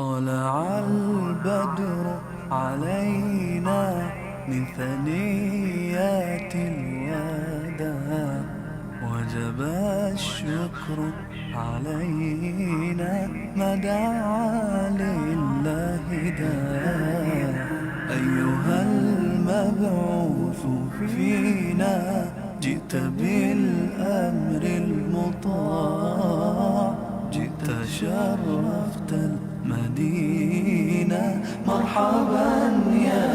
طلع البدر علينا من ثنيات الوداع، وجب الشكر علينا ما دعا لله داع. أيها المبعوث فينا جئت بالأمر المطاع، جئت شرفت المدينة، مرحبا يا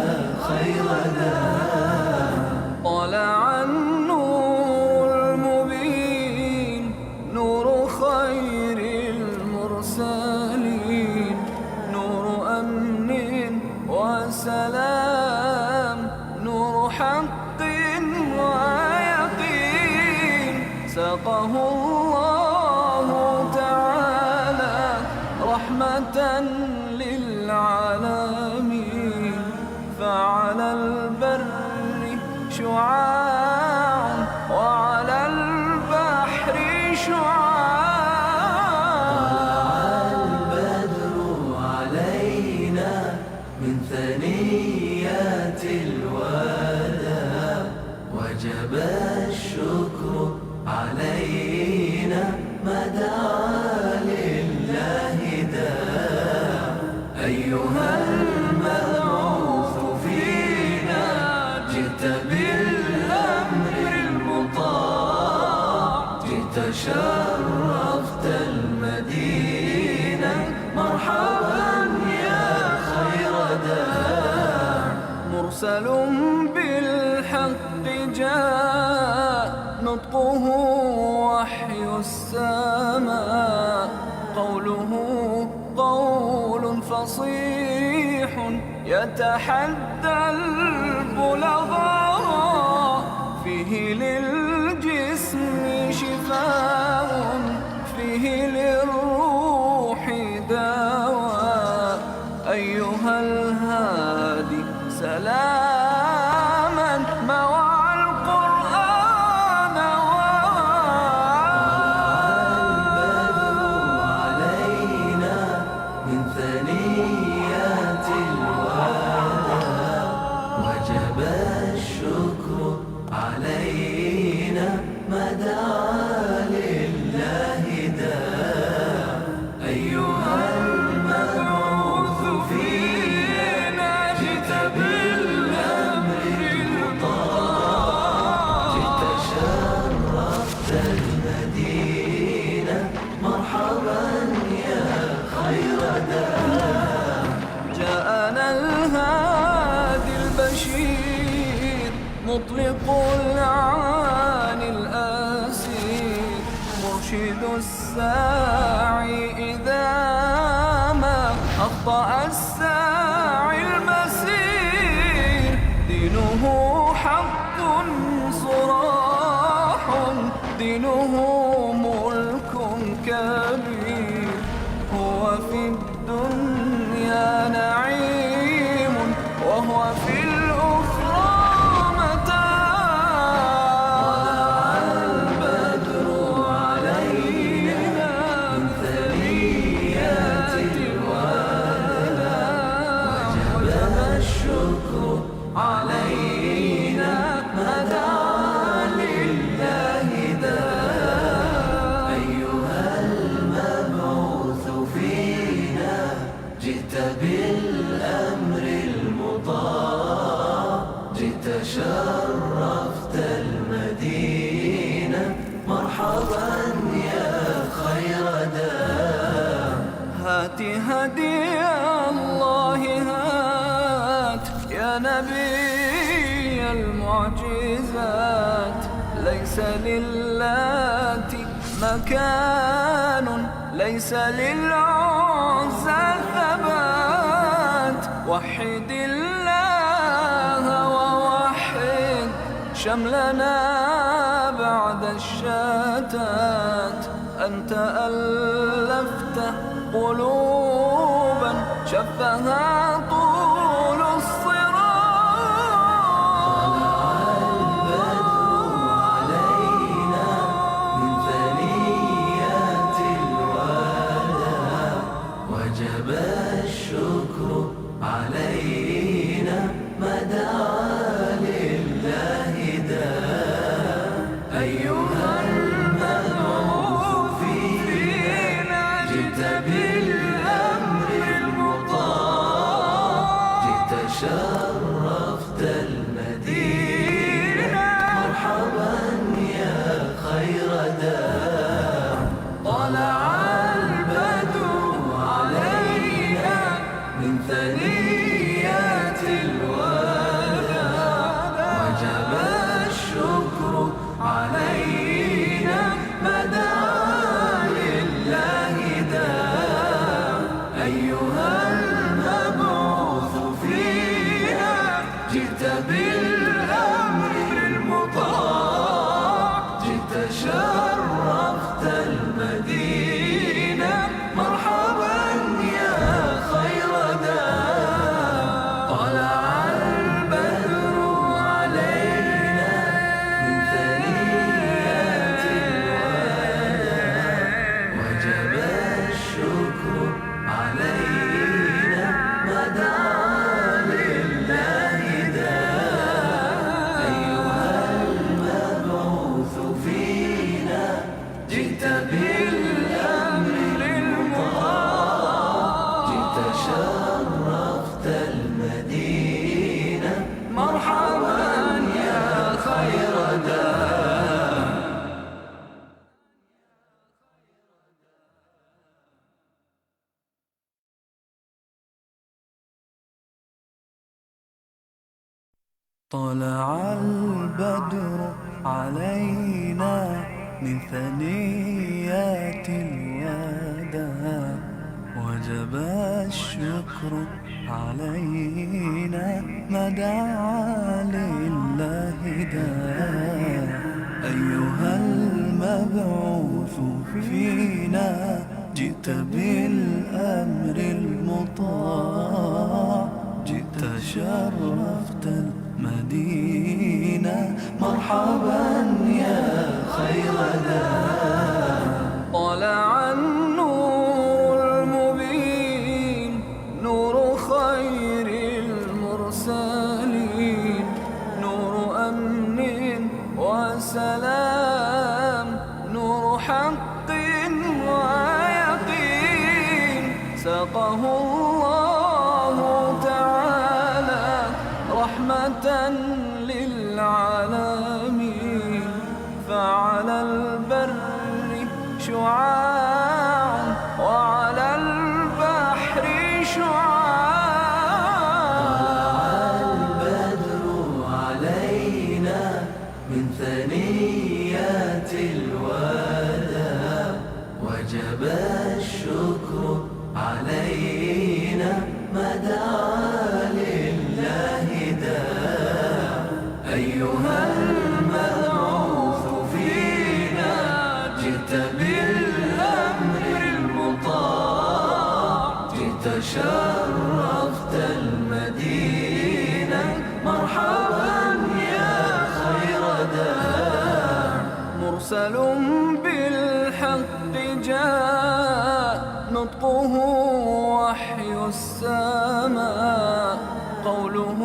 خير داع. طلع النور المبين، نور خير المرسلين، نور أمن وسلام، نور حق ويقين. ساقه الله تعالى رحمة للعالمين، فعلى البر شعاع وعلى البحر شعاع. طلع البدر علينا من ثنيات الوداع، وجب الشكر علينا ما دعا لله داع. أيها المبعوث فينا جئت بالأمر المطاع، جئت شرفت المدينة، مرحبا يا خير داع. مرسل بالحق جاء، نطقه وحي السماء، قوله قول فصيح يتحدى البلغاء. فيه للجسم شفاء، فيه للروح دواء. أيها الهادي سلاما مع القرآن علينا من ثنيات الوداع، وجب الشكر علينا ما دعا لله داع. أيها المبعوث فينا جئت بالأمر المطاع، جئت شرفت المدينة، مرحبا يا خير داع. جاءنا الهادي البشير، مطلق العاني الأسير، مرشد الساعي إذا ما أخطأ الساعي المسير. دينه حق صراح، دينه ملك كبير. هو في الدنيا نعيم، وهو في الأخرى متاع. البدر علينا من ثنيات الوداع، وجب الشكر علينا ما دعا لله داع. أيها المبعوث فينا جئت بالأمر المطاع، جئت شرفت المدينة، مرحبا يا خير داع. هات هدي الله هات يا نبي المعجزات. ليس للات مكان، ليس للعزى ثبات. وحد الله ووحد شملنا بعد الشتات. أنت ألفت قلوبا شفها طول الصراط. البدر علينا من ثنيات الوداع، وجب دعا لله داع. أيها المبعوث فينا جئت بالأمر المطاع، جئت شرفت المدينة، مرحبا يا خير داع. طلع البدر علينا من ثنيات الوداع، وجب الشكر علينا ما دعا لله داع. أيها المبعوث فينا جئت بالأمر المطاع، جئت شرفت المدينة، مرحبا يا خير داع. طلع البدر علينا من ثنيات الوداع، وجب الشكر علينا ما دعا لله داع. أيها المبعوث فينا جئت بالأمر المطاع، جئت شرفت المدينة، مرحبا يا خير داع. طلع البدر علينا من ثنيات الوداع، وجب الشكر علينا ما دعا لله داع. أيها المبعوث فينا جئت بالأمر المطاع، جئت شرفت المدينة، مرحبا يا خير داع. طلع النور المبين، نور خير المرسلين، نور أمن وسلام، نور حق ويقين، ساقه الله تعالى رحمة للعالمين. فعلى البر شعاع، وعلى البحر شعاع. البدر علينا من ثنيات الوداع، وجب الشكر علينا ما دعا لله داع. أيها المبعوث فينا جئت بالأمر المطاع، جئت شرفت المدينة، مرحبا يا خير داع. مرسل بالحق جاء، نطقه وحي السماء، قوله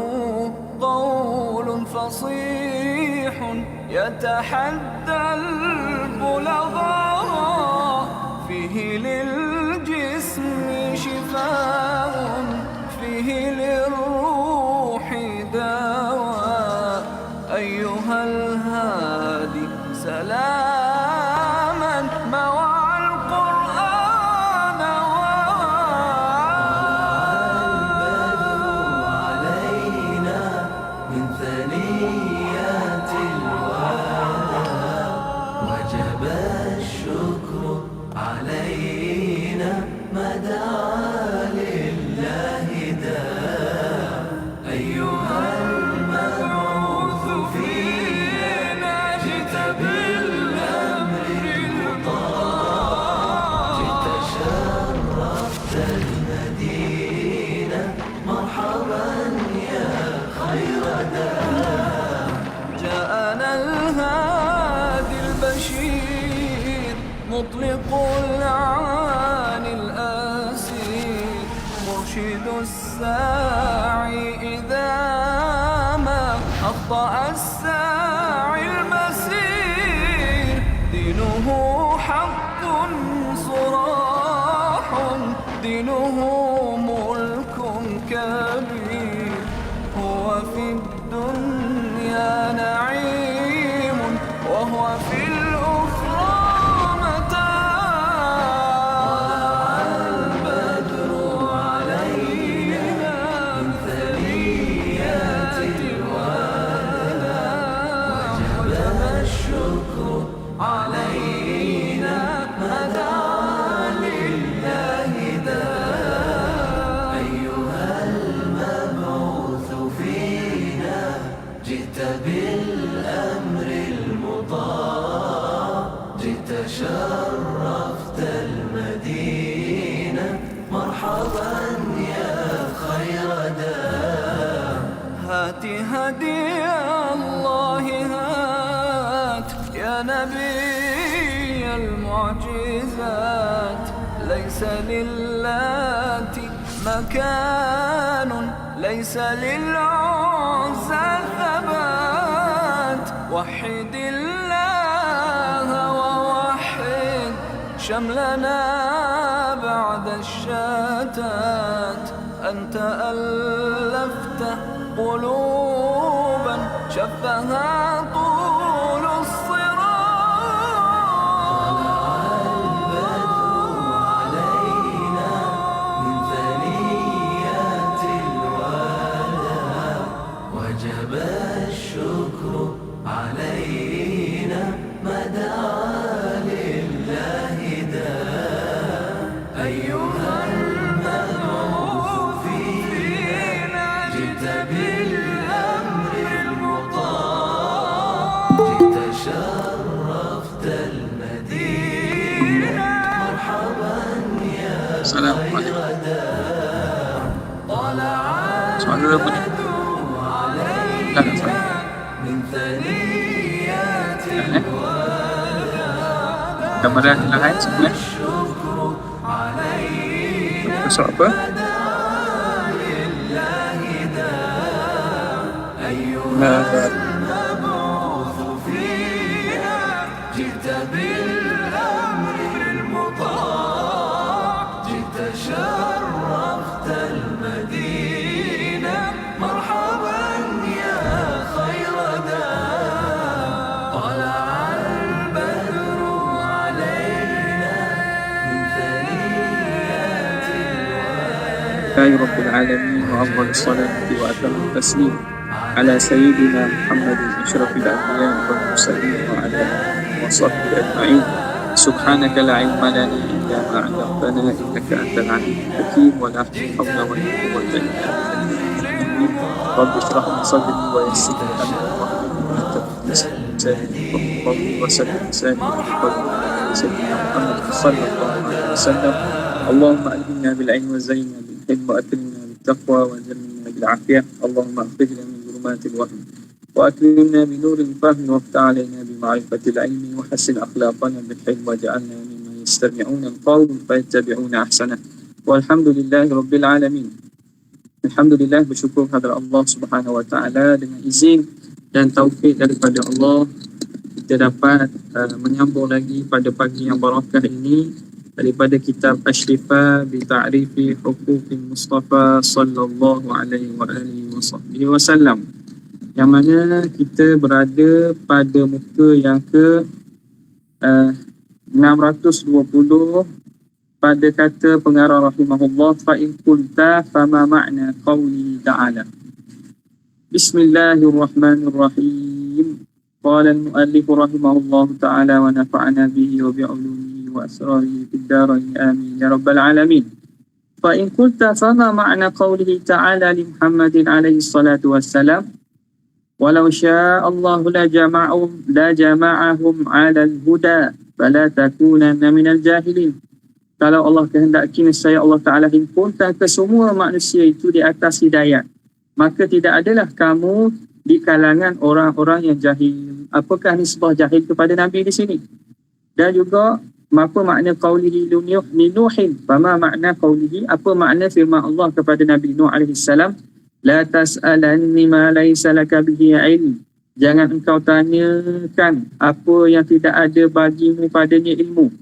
قول فصيح يتحدى البلغاء، فيه للجسم شفاء، فيه للروح دواء. أيها الهادي سلاما مع القرآن البدر علينا من ثنيات الوداع، وجب الشكر علينا ما دعا لله داع. أيها المبعوث فينا جئت بالأمر المطاع، جئت شرفت المدينة، مرحبا يا خير داع. جاءنا الهادي البشير، مطلق العاني الآسير، مرشد الساعي إذا أبطأ الساعي المسير دينه حق صراح دينه ملك كبير هو في الدنيا نعيم وهو في الأخرى متاع البدر علينا من ثنيات الوداع وجب الشكر علينا مدى لله داع أيها المبعوث فينا جئت بالأمر المطاع جئت شرفت المدينة مرحبا يا خير داع هات هدي الله هات يا نبي المعجزات ليس للات مكان ليس للعزى ثبات وحد الله ووحد شملنا بعد الشتات أنت ألفت قلوبا شبها طول علينا من ثنيات الوداع وجب الشكر علينا مدى لله داع أيها المبعوث فينا جئت بالأمر المطاع جئت شرفت المدينة مرحبا يا السلام خير عليكم. داع طلع Soalan dulu apa ni? Dah nak soalan. من ثنيات Dah eh? Gambaran lain sebelah. Besok apa? المبعوث فينا جئت بالأمر المطاع جئت شرفت المدينة مرحبا يا خير داع طلع البدر علينا من ثنيات لله رب العالمين وأفضل الصلاة وأتم التسليم على سيدنا محمد أشرف الأنبياء والمرسلين وعلى آله وصحبه أجمعين. سبحانك لا علم لنا إلا ما علمتنا إنك أنت العليم الحكيم ولا حول ولا قوة إلا بالله. رب اشرح لي صدري ويسر لي أمري واحلل عقدة من لساني يفقهوا قولي وسدد لساني وقولي على سيدنا محمد صلى الله عليه وسلم. اللهم ألهمنا بالعلم وزينا بالحلم وأكرمنا بالتقوى وجملنا بالعافية. اللهم أخرجنا من ظلمات الوهم وأكرمنا بنور الفهم وافتح علينا بمعرفة العلم وحسن أخلاقنا بالحلم واجعلنا ممن يستمعون القول فيتبعون أحسنه. والحمد لله رب العالمين. Alhamdulillah, bersyukur kepada Allah Subhanahu Wa Taala dengan izin dan taufik daripada Allah kita dapat menyambung lagi pada pagi yang barakah ini daripada kitab Asy-Syifa bi Ta'rifi Huquqil Mustafa sallallahu alaihi wa alihi wasallam, yang mana kita berada pada muka yang ke 620 pada kata pengarah rahimahullah, fa in qulta fama ma'na qawli ta'ala. Bismillahirrahmanirrahim. Qala al-muallif rahimahullah ta'ala wa nafa'ana bihi wa bi'ulumihi wa asrarihi fid darain amin ya rabbal alamin. Fa in qulta fama ma'na qawlihi ta'ala li Muhammadin alaihi salatu wassalam, walau syaa Allah la jama'ahum 'ala al-huda fala takunanna minal jahilin. Kalau Allah kehendaki, nescaya Allah Ta'ala himpunkan ke semua manusia itu di atas hidayah, maka tidak adalah kamu di kalangan orang-orang yang jahil. Apakah nisbah jahil kepada Nabi di sini? Dan juga apa makna qaulihi li Nuhin? Fama makna qaulihi? Apa makna firman Allah kepada Nabi Nuh alaihi salam? La tas'alanni ma laysa laka bihi ilm. Jangan engkau tanyakan apa yang tidak ada bagimu padanya ilmu.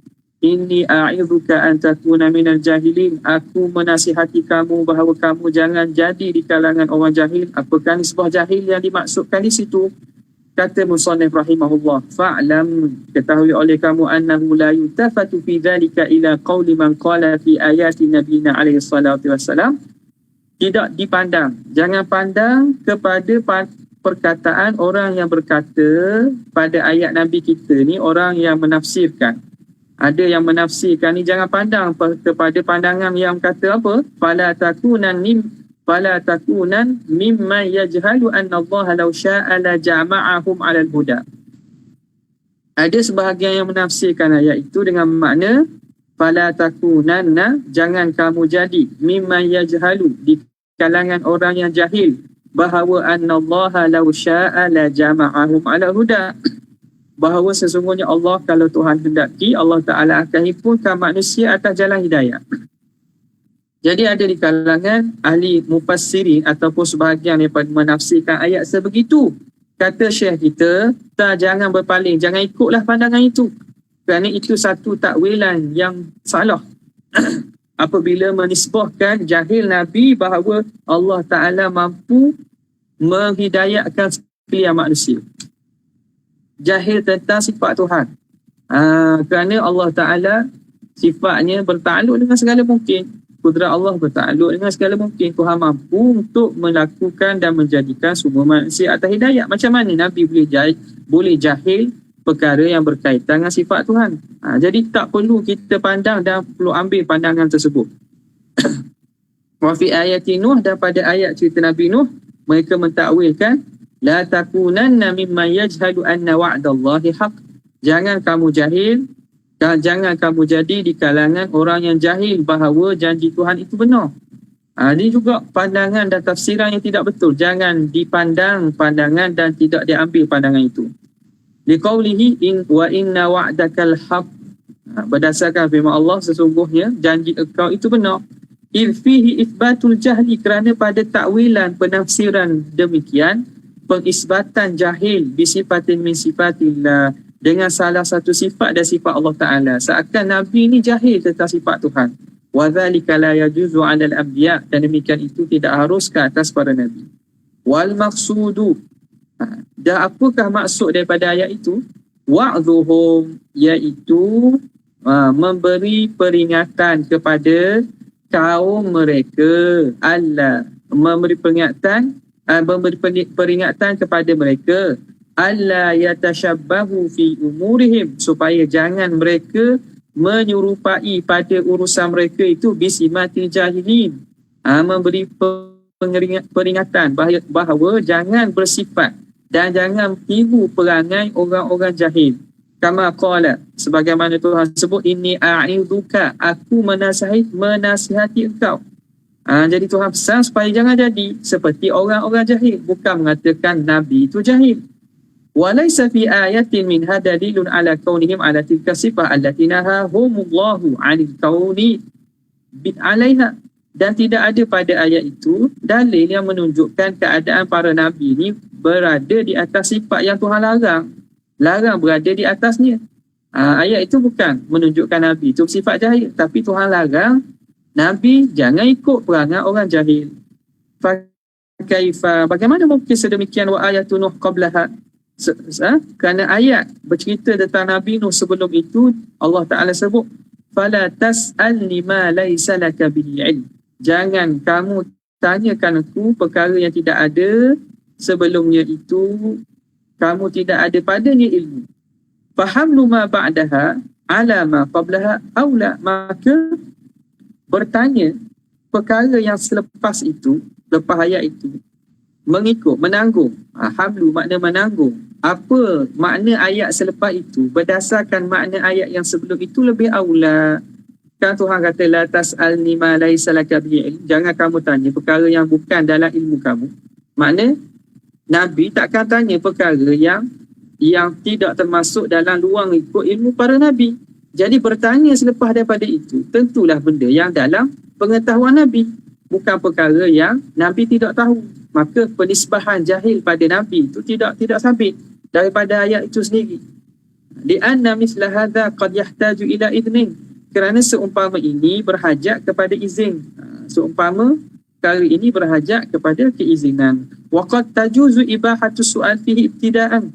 Inni a'idzuka an takuna minal jahilin. Aku menasihati kamu bahawa kamu jangan jadi di kalangan orang jahil. Apakah nisbah jahil yang dimaksudkan di situ? Kata musannif rahimahullah, fa'lam, ketahui oleh kamu annahu la yutafatu fi dhalika ila qawli man qala fi ayati nabiyina alaihi salatu wassalam. Tidak dipandang, jangan pandang kepada perkataan orang yang berkata pada ayat Nabi kita ni, orang yang menafsirkan. Ada yang menafsirkan ni, jangan pandang kepada pandangan yang kata apa? Fala takunan mimma yajhalu anna Allah law syaa la jama'ahum 'alal huda. Ada sebahagian yang menafsirkan ayat itu dengan makna fala takunanna, jangan kamu jadi mimma yajhalu, di kalangan orang yang jahil, bahawa anna Allah law syaa la jama'ahum 'alal huda, bahawa sesungguhnya Allah, kalau Tuhan hendaki, Allah Ta'ala akan himpunkan manusia atas jalan hidayah. Jadi ada di kalangan ahli mufassirin ataupun sebahagian daripada menafsirkan ayat sebegitu. Kata Syekh kita, jangan berpaling, jangan ikutlah pandangan itu. Kerana itu satu takwilan yang salah. Apabila menisbahkan jahil Nabi bahawa Allah Ta'ala mampu menghidayahkan sekalian manusia. Jahil tentang sifat Tuhan. Kerana Allah Ta'ala sifatnya bertakluk dengan segala mungkin. Kudrat Allah bertakluk dengan segala mungkin. Tuhan mampu untuk melakukan dan menjadikan semua manusia atas hidayah. Macam mana Nabi boleh jahil perkara yang berkaitan dengan sifat Tuhan? Jadi tak perlu kita pandang dan perlu ambil pandangan tersebut. Wa fi ayati Nuh, dan pada ayat cerita Nabi Nuh, mereka mentakwilkan la takunanna mimman yajhalu anna wa'dallahi haq. Jangan kamu jahil, dan jangan kamu jadi di kalangan orang yang jahil bahawa janji Tuhan itu benar. Ini juga pandangan dan tafsiran yang tidak betul. Jangan dipandang pandangan dan tidak diambil pandangan itu. Liqaulihi wa inna wa'dakal haq. Berdasarkan firman Allah, sesungguhnya janji engkau itu benar. Fihi ithbatul jahli, kerana pada takwilan penafsiran demikian, pengisbatan jahil bisifatin min sifatillah, dengan salah satu sifat dan sifat Allah Ta'ala. Seakan Nabi ni jahil tentang sifat Tuhan. وَذَلِكَ لَا يَجُوزُ عَلَى الْأَنْبِيَاءِ, dan demikian itu tidak harus ke atas para Nabi. وَالْمَقْصُودُ, dan apakah maksud daripada ayat itu? وَعْذُهُمْ, iaitu memberi peringatan kepada kaum mereka. Allah memberi peringatan kepada mereka, alla yatashabbahu fi umurihim, supaya jangan mereka menyerupai pada urusan mereka itu bisimatil jahilin. Memberi peringatan bahawa jangan bersifat dan jangan tiru perangai orang-orang jahil. Kama qala, sebagaimana Tuhan sebut, inni a'idzuka, aku menasihati engkau. Jadi Tuhan pesan supaya jangan jadi seperti orang-orang jahil, bukan mengatakan Nabi itu jahil. Walaysa fi ayatin min hada dalilun ala kaunihim ala tilka sifah allati nahahumullahu 'anil kauni alaiha, dan tidak ada pada ayat itu dalil yang menunjukkan keadaan para nabi ini berada di atas sifat yang Tuhan larang berada di atasnya. Ayat itu bukan menunjukkan nabi itu sifat jahil, tapi Tuhan larang nabi jangan ikut perangai orang jahil. Fa kaifa, bagaimana mungkin sedemikian wa ayatun Nuh qablaha? Kerana ayat bercerita tentang Nabi Nuh sebelum itu, Allah Ta'ala sebut fala tas'alni ma laysa laka bihi ilm, jangan kamu tanyakan aku perkara yang tidak ada sebelumnya itu, kamu tidak ada padanya ilmu. Fahamlu ma ba'daha ala ma qablaha aula, maka bertanya perkara yang selepas itu, lepas ayat itu, mengikut, menanggung. Hamlu makna menanggung. Apa makna ayat selepas itu berdasarkan makna ayat yang sebelum itu lebih aula. Kan Tuhan kata la tas'alni ma laysa laka bihi ilm, jangan kamu tanya perkara yang bukan dalam ilmu kamu. Makna Nabi takkan tanya perkara yang tidak termasuk dalam luang ikut ilmu para Nabi. Jadi bertanya selepas daripada itu tentulah benda yang dalam pengetahuan Nabi. bukan perkara yang Nabi tidak tahu. Maka penisbahan jahil pada Nabi itu tidak sabit daripada ayat itu sendiri. Li'anna misla hadha qad yahtaju ila idnin. Kerana seumpama ini berhajat kepada izin. Seumpama perkara ini berhajat kepada keizinan. Wa qad tajuzu ibahatu su'al fihi ibtidaan.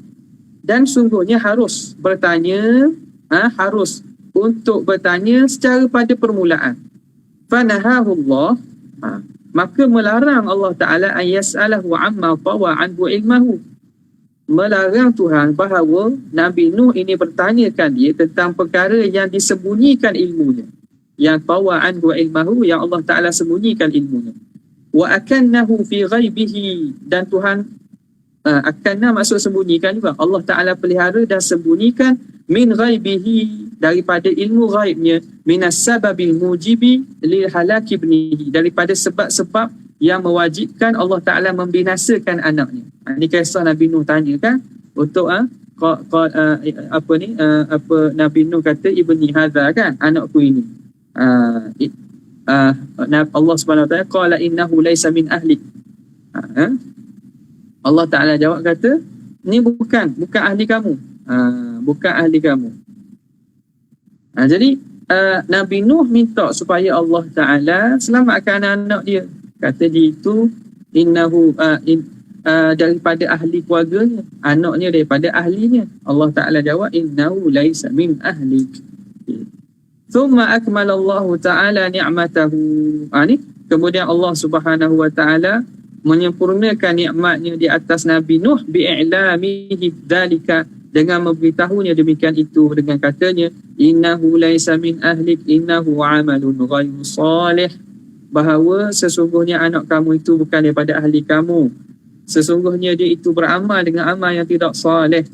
Dan sungguhnya harus bertanya, harus untuk bertanya secara pada permulaan. Fanahahu Allah, maka melarang Allah Ta'ala an yas'alahu amma tawa anhu ilmahu. Melarang Tuhan bahawa Nabi Nuh ini bertanyakan dia tentang perkara yang disembunyikan ilmunya. Yang tawa anhu ilmahu, yang Allah Ta'ala sembunyikan ilmunya. Wa akannahu fi ghaibihi, dan Tuhan akanna maksud sembunyikan juga. Allah Ta'ala pelihara dan sembunyikan min ghaibihi, daripada ilmu ghaibnya, minas sababil mujibi lil halaki ibnihi, daripada sebab-sebab yang mewajibkan Allah Ta'ala membinasakan anaknya. Ini kisah Nabi Nuh tanya kan, untuk Nabi Nuh kata ibni hadha kan, anakku ini. Allah Subhanahu Wa Ta'ala qala innahu laysa min ahlik. Allah Ta'ala jawab kata, ni bukan ahli kamu. Bukan ahli kamu. Jadi Nabi Nuh minta supaya Allah Ta'ala selamatkan anak dia. Kata dia itu innahu daripada ahli keluarganya, anaknya daripada ahlinya. Allah Ta'ala jawab innahu laisa min ahlik. Thumma akmala Allah Ta'ala ni'matahu. Ni kemudian Allah Subhanahu Wa Ta'ala menyempurnakan nikmatnya di atas Nabi Nuh bi'ilamihi dzalika, dengan memberitahunya demikian itu, dengan katanya innahu laisa min ahlik innahu amalun ghairu salih, bahawa sesungguhnya anak kamu itu bukan daripada ahli kamu, sesungguhnya dia itu beramal dengan amal yang tidak salih.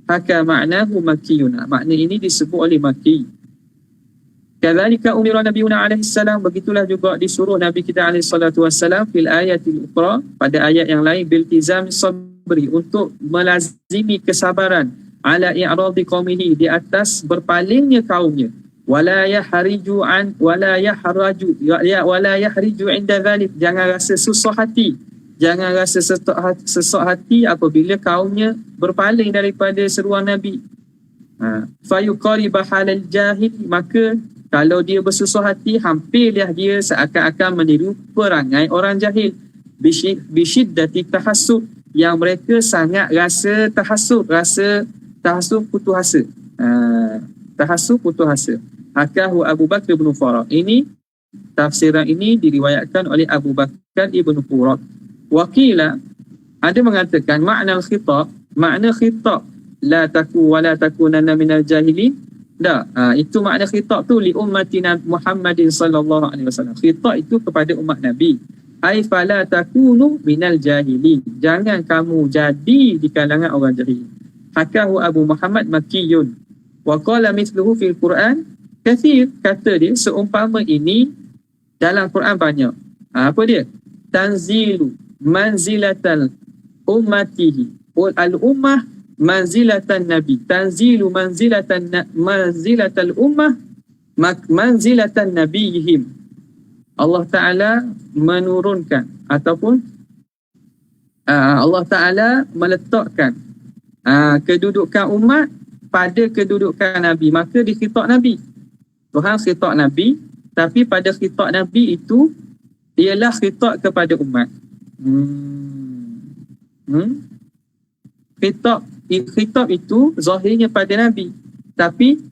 Haka ma'nahu makiyun, makna ini disebut oleh maki. Kadzalika umira nabiyuna alaihi salam, begitulah juga disuruh Nabi kita alaihi salatu wassalam fil ayatil ukhra, pada ayat yang lain, biltizam sabri, untuk melazimi kesabaran, ala i'radi qaumihi, di atas berpalingnya kaumnya, wala yahriju inda dhalik, jangan rasa susah hati, jangan rasa sesak hati apabila kaumnya berpaling daripada seruan Nabi. Fayuqariba halal jahil, maka kalau dia bersusah hati, hampirlah dia seakan-akan meniru perangai orang jahil. Bisyiddati tahassub, yang mereka sangat rasa tahassub putus asa. Tahassub putus asa. Hakahu Abu Bakar ibn Farad. Ini tafsiran ini diriwayatkan oleh Abu Bakar ibn Farad. Wakila, ada mengatakan makna khitab la taku wa la takunanna minal jahilin. Itu makna khitab tu li ummatina Muhammadin sallallahu alaihi wasallam. Khitab itu kepada umat Nabi. Ai fala takunu minal jahilin, jangan kamu jadi di kalangan orang jahil. Hakahu Abu Muhammad Makkiyun. Wa qala mithluhu fil Quran kathir, kata dia seumpama ini dalam Quran banyak. Apa dia? Tanzilu manzilatal ummatihi wal ummah manzilatan nabi. Tanzilu manzilatal ummah manzilatan nabiyihim. Allah Ta'ala menurunkan ataupun Allah Ta'ala meletakkan kedudukan umat pada kedudukan Nabi. Maka di khitab Nabi, Tuhan khitab Nabi, tapi pada khitab Nabi itu ialah khitab kepada umat. Khitab itu zahirnya pada Nabi, tapi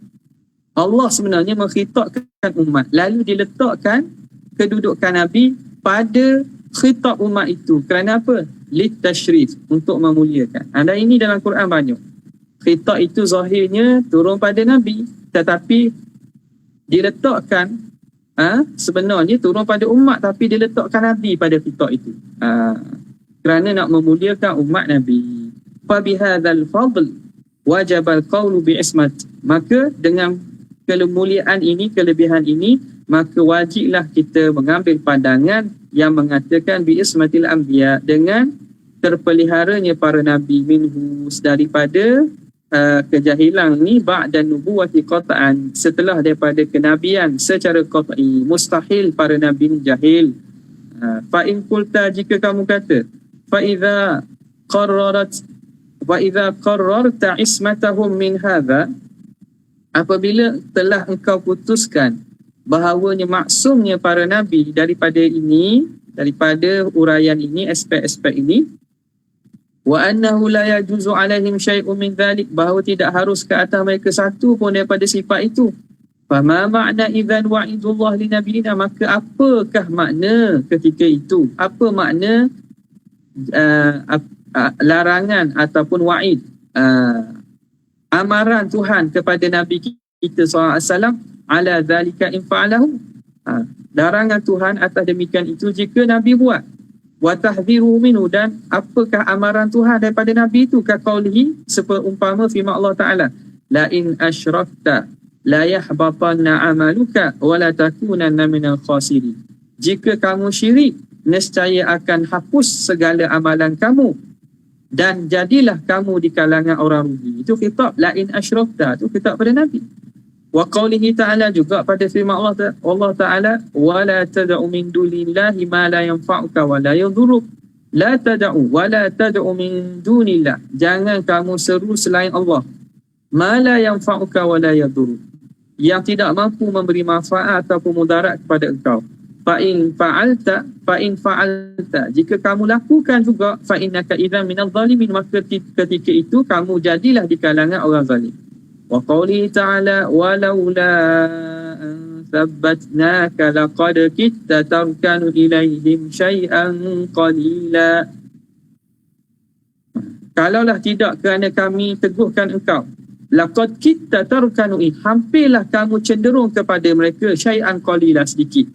Allah sebenarnya mengkhitabkan umat, lalu diletakkan kedudukan Nabi pada khitab umat itu. Kerana apa? Litashrif, untuk memuliakan. Dan ini dalam Quran banyak. Khitab itu zahirnya turun pada Nabi, tetapi diletakkan sebenarnya turun pada umat, tapi diletakkan Nabi pada khitab itu. Kerana nak memuliakan umat Nabi. Fa bihadzal fadl wajibal qawlu bi'ismat. Maka dengan kemuliaan ini, kelebihan ini, maka wajiblah kita mengambil pandangan yang mengatakan bi'ismatil anbiya, dengan terpeliharanya para nabi minhu, daripada kejahilan ni, ba'dan nubuwati qata'an, setelah daripada kenabian secara qat'i. Mustahil para nabi ni jahil. Fa in qulta, jika kamu kata, fa idza qarrarta ismatahum min hadha, apabila telah engkau putuskan bahawanya maksumnya para nabi daripada ini, daripada uraian ini, aspek-aspek ini, wa annahu la yajuzu alaihim syai'un min dhalik, bahawa tidak harus ke atas mereka satu pun daripada sifat itu, fama makna idzan wa'idullah li nabiyina, maka apakah makna ketika itu, apa makna larangan ataupun wa'id, amaran Tuhan kepada Nabi kita SAW, ala dhalika in fa'alahu, larangan Tuhan atas demikian itu jika Nabi buat, wa tahdhiru minhu, dan apakah amaran Tuhan daripada Nabi itu, ka qaulihi, seumpama firman Allah Ta'ala, la in asyrakta la yahbatanna amaluka wa la takunanna minal khasirin, jika kamu syirik nescaya akan hapus segala amalan kamu dan jadilah kamu di kalangan orang rugi. Itu khitab la in asyrakta, itu khitab pada Nabi. Wa qaulihi ta'ala, juga pada firman Allah Ta'ala, wa la tad'u min dunillahi ma la yanfa'uka wa la yadhurruk, la tad'u wa la tad'u min dunillah, jangan kamu seru selain Allah, ma la yanfa'uka wa la yadhurruk, yang tidak mampu memberi manfaat ataupun mudarat kepada engkau. Fa in fa'alta, jika kamu lakukan juga, fa innaka idzan minadh dhalimin, maka ketika itu kamu jadilah di kalangan orang zalim. Wa qawlihi ta'ala, walaula an thabbatnaka laqad kitta tarkanu ilaihim syai'an qalila, kalaulah tidak kerana kami teguhkan engkau, laqad kitta tarkanu, hampirlah kamu cenderung kepada mereka, syai'an qalila, sedikit.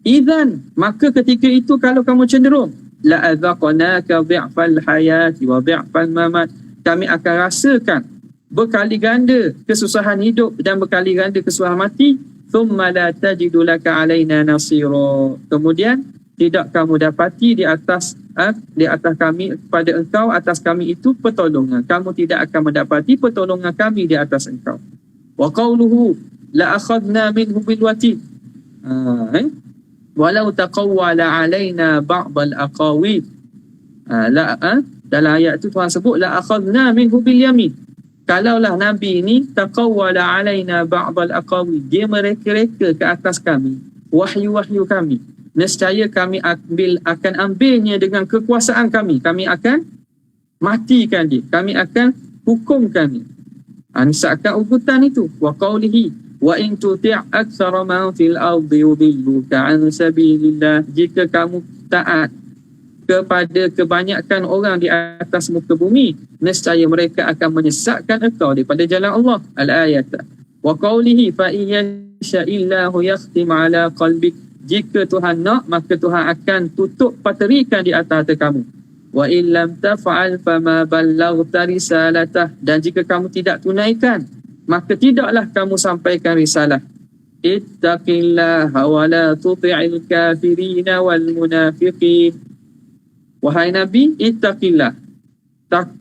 Idzan, maka ketika itu kalau kamu cenderung, la adzaqnaka dhi'fal hayati wa dhi'fal mamat, kami akan rasakan berkali ganda kesusahan hidup dan berkali ganda kesusahan mati. Thumma la tajidu laka alaina nasira, kemudian tidak kamu dapati di atas kami, pada engkau, atas kami itu pertolongan, kamu tidak akan mendapati pertolongan kami di atas engkau. Wa qawluhu la akhadna minhu bil watin, walau taqawwala alaina ba'dal aqawil, dalam ayat itu Tuhan sebut la akhadna minhu bil yamin, kalaulah Nabi ini taqawwala alaina ba'dal aqawil, dia mereka-reka ke atas kami wahyu-wahyu kami, nescaya kami akan ambilnya dengan kekuasaan kami akan matikan dia, kami akan hukumkan dia. Misalkan ugutan itu. Wa qawlihi wa in tuti' aktsara man fil ardi yudilluka an sabilillah, jika kamu taat kepada kebanyakan orang di atas muka bumi, nescaya mereka akan menyesatkan engkau daripada jalan Allah. Al-ayat. Wa qawlihi fa iyyasha'illahu yakhtim ala qalbik, jika Tuhan nak, maka Tuhan akan tutup paterikan di atas hati kamu. Wa illam taf'al fama ballaghta risalatah, dan jika kamu tidak tunaikan, maka tidaklah kamu sampaikan risalah. Ittaqillaha wa la tuti'il kafirina wal munafiqin, wahai Nabi, ittaqillah,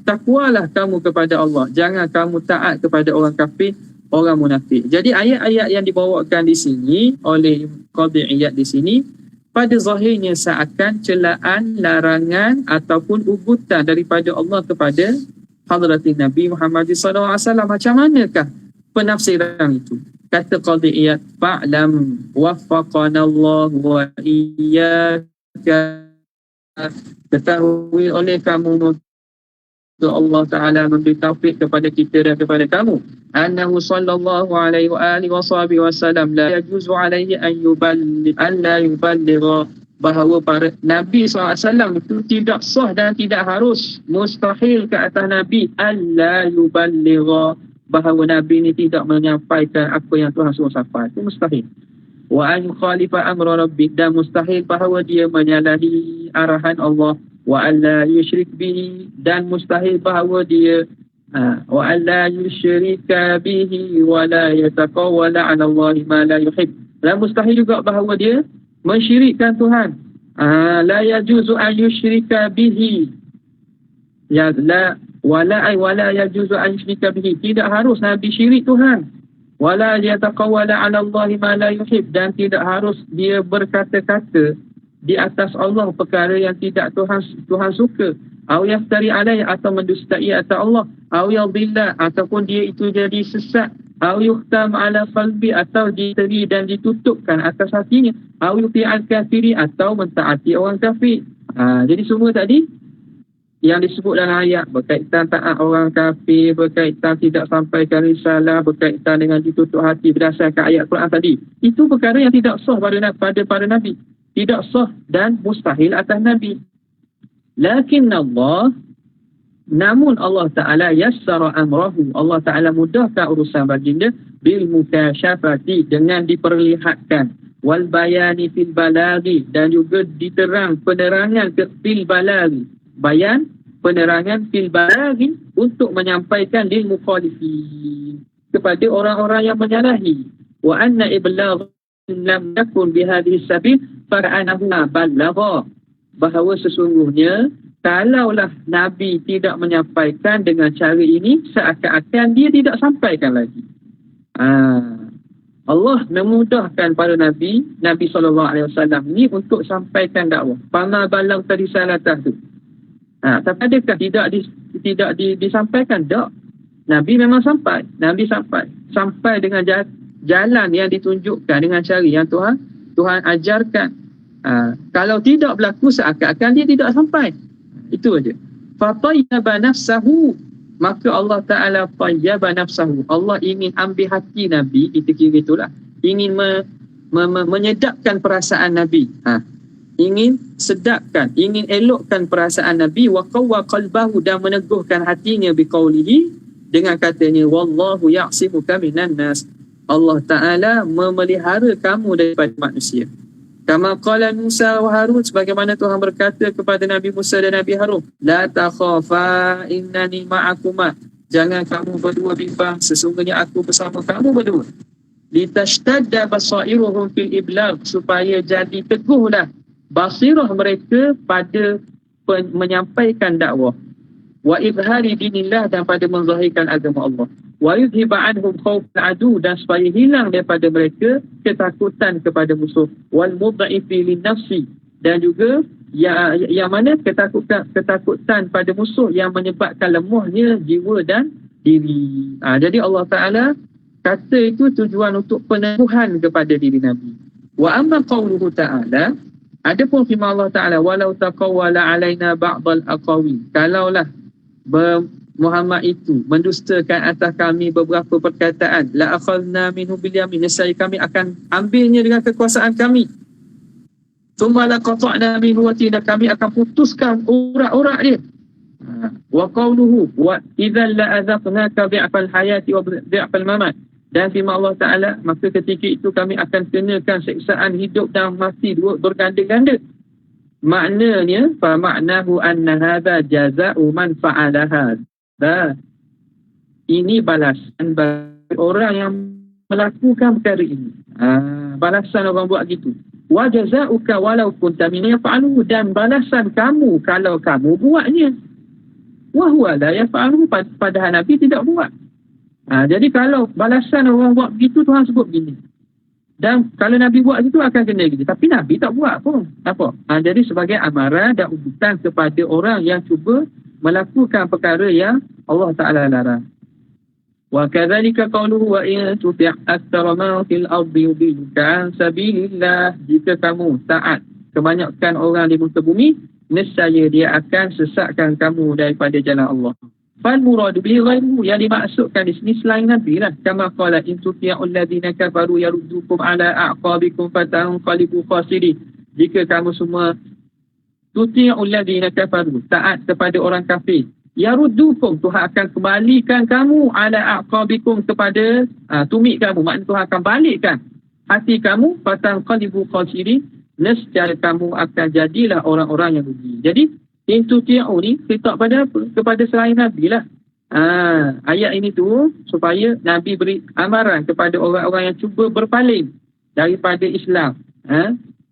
takwalah kamu kepada Allah, jangan kamu taat kepada orang kafir, orang munafik. Jadi ayat-ayat yang dibawakan di sini oleh Qadhi Iyad di sini, pada zahirnya seakan celaan, larangan ataupun ugutan daripada Allah kepada Hadratin Nabi Muhammad SAW. Macam manakah penafsiran itu? Kata Qadhi Iyad, fa'lam waffaqanallahu wa iyyaka, ketahui oleh kamu, Allah Ta'ala memberi taufik kepada kita dan kepada kamu, annahu sallallahu alaihi wa alihi wa sahbihi wasallam la yajuzu alaihi an la yuballigha, bahawa para Nabi SAW itu tidak sah dan tidak harus, mustahil ke atas Nabi alla yuballigha, bahawa Nabi ini tidak menyampaikan apa yang Tuhan suruh sampai, itu mustahil. Wa an yukhalifa amra rabbik, dan mustahil bahawa dia menyalahi arahan Allah. Wa alla yusyrik bihi, dan mustahil bahawa dia wa alla yusyrika bihi wa la yataqawwala 'ala Allah ma la yuhib, dan mustahil juga bahawa dia mensyirikkan Tuhan. La yajuzu an yusyrika bihi, ya la wala yajuzu an yusyrika bihi, tidak harus Nabi syirik Tuhan. Wala yataqawwala 'ala Allah ma la yuhib, dan tidak harus dia berkata-kata di atas Allah perkara yang tidak Tuhan suka, au yaftari alaihi atau mendustai atas Allah, au yadhilla ataupun dia itu jadi sesat, au yuhtam ala qalbi atau diteri dan ditutupkan atas hatinya, au yuti'al kafiri atau mentaati orang kafir. Jadi semua tadi yang disebut dalam ayat berkaitan taat orang kafir, berkaitan tidak sampaikan risalah, berkaitan dengan ditutup hati berdasarkan ayat Quran tadi, itu perkara yang tidak sah pada Nabi, tidak sah dan mustahil atas Nabi. Lakin Allah, namun Allah Ta'ala yassara amrahu, Allah Ta'ala mudahkan urusan baginda bil mukasyafati, dengan diperlihatkan, wal bayani fil balaghi, dan juga penerangan fil balaghi, bayan penerangan fil balaghi, untuk menyampaikan lil mukhalifin, kepada orang-orang yang menyalahi. Wa anna iblagh lam yakun bihadhihi sabil fara'anahu balagha, bahawa sesungguhnya kalaulah Nabi tidak menyampaikan dengan cara ini, seakan-akan dia tidak sampaikan lagi. Allah memudahkan pada Nabi SAW ini untuk sampaikan dakwah. Fama balang tadi salatah tu. Tapi adakah tidak disampaikan? Tak. Nabi memang sampai. Nabi sampai dengan jalan yang ditunjukkan, dengan cara yang Tuhan ajarkan. Kalau tidak berlaku, seakan-akan dia tidak sampai. Itu aja. Fatayyaba nafsahu, maka Allah Ta'ala tayyaba nafsahu, Allah ingin ambil hati Nabi, kita kira itulah, ingin menyedapkan perasaan Nabi, ingin sedapkan, ingin elokkan perasaan Nabi, wa qawwa qalbahu, dan meneguhkan hatinya biqaulihi, dengan katanya wallahu ya'simuka minan nas, Allah Ta'ala memelihara kamu daripada manusia. Kama qala Musa wa Harun, sebagaimana Tuhan berkata kepada Nabi Musa dan Nabi Harun, la takhafa innani ma'akuma, jangan kamu berdua bimbang, sesungguhnya aku bersama kamu berdua. Litashtadda basairuhum fil iblagh, supaya jadi teguhlah basirah mereka pada menyampaikan dakwah, wa izhari dinillah, dan pada menzahirkan agama Allah, wa yudhiba anhum khawfal adu, dan supaya hilang daripada mereka ketakutan kepada musuh, wal mudha'ifi lin nafsi, dan juga yang mana ketakutan pada musuh yang menyebabkan lemahnya jiwa dan diri. Jadi Allah Ta'ala kata itu tujuan untuk peneguhan kepada diri Nabi. Wa amma qawluhu ta'ala, adapun firman Allah Ta'ala, walau taqawwala alaina ba'dal aqawil, kalaulah Muhammad itu mendustakan atas kami beberapa perkataan, la akhadna minhu bil yamin, nescaya kami akan ambilnya dengan kekuasaan kami. Thumma la qata'na minhu watina, kami akan putuskan urat-urat dia. Wa qawluhu wa idzal la azaqnaka bi'fal hayati wa bi'fal mamat, dan firman Allah Ta'ala, maka ketika itu kami akan kenakan siksaan hidup dan mati dua berganda-ganda. Maknanya, fa ma'nahu anna hadha jaza'u man fa'ala hadha, ini balasan bagi orang yang melakukan perkara ini. Balasan orang buat gitu. Wa jaza'uka walau kunta min yaf'aluhu, dan balasan kamu kalau kamu buatnya. Wa huwa la yaf'aluhu, padahal Nabi tidak buat. Jadi kalau balasan orang buat begitu, Tuhan sebut begini. Dan kalau Nabi buat itu akan kena gitu. Tapi Nabi tak buat pun. Apa? Jadi sebagai amaran dan ubutan kepada orang yang cuba melakukan perkara yang Allah Ta'ala larang. Wa kadzalika qawluhu wa in tuti' aktsara ma fil ardi yudilluka an sabilillah, jika kamu taat kebanyakan orang di muka bumi, nescaya dia akan sesatkan kamu daripada jalan Allah. Fal muradu bi ghairu, yang dimaksudkan di sini selain Nabi lah. Kama qala in tuti'ul ladzina kafaru yaruddukum ala a'qabikum fatanqalibu khasirin, jika kamu semua tuti'ul ladzina kafaru, taat kepada orang kafir, yaruddukum, Tuhan akan kembalikan kamu ala a'qabikum, kepada tumit kamu, maknanya Tuhan akan balikkan hati kamu, fatanqalibu khasirin, nescaya kamu akan jadilah orang-orang yang rugi. Jadi Intu ti'u ni khitab pada apa? Kepada selain Nabi lah. Ayat ini tu supaya Nabi beri amaran kepada orang-orang yang cuba berpaling daripada Islam.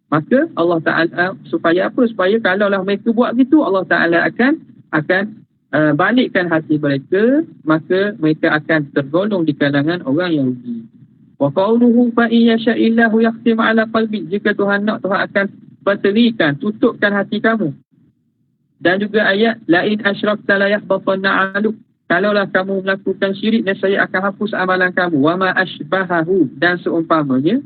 Maka Allah Ta'ala supaya apa? Supaya kalaulah mereka buat gitu, Allah Ta'ala akan balikkan hati mereka, maka mereka akan tergolong di kalangan orang yang rugi. Wa qawluhu fa in yasha'illahu yakhtim ala qalbi, jika Tuhan nak, Tuhan akan Terikan, tutupkan hati kamu. Dan juga ayat la in asyrakta la yahbatanna 'amaluk. Kalaulah kamu melakukan syirik, nescaya akan hapus amalan kamu. Wa ma asbahahu, dan seumpamanya.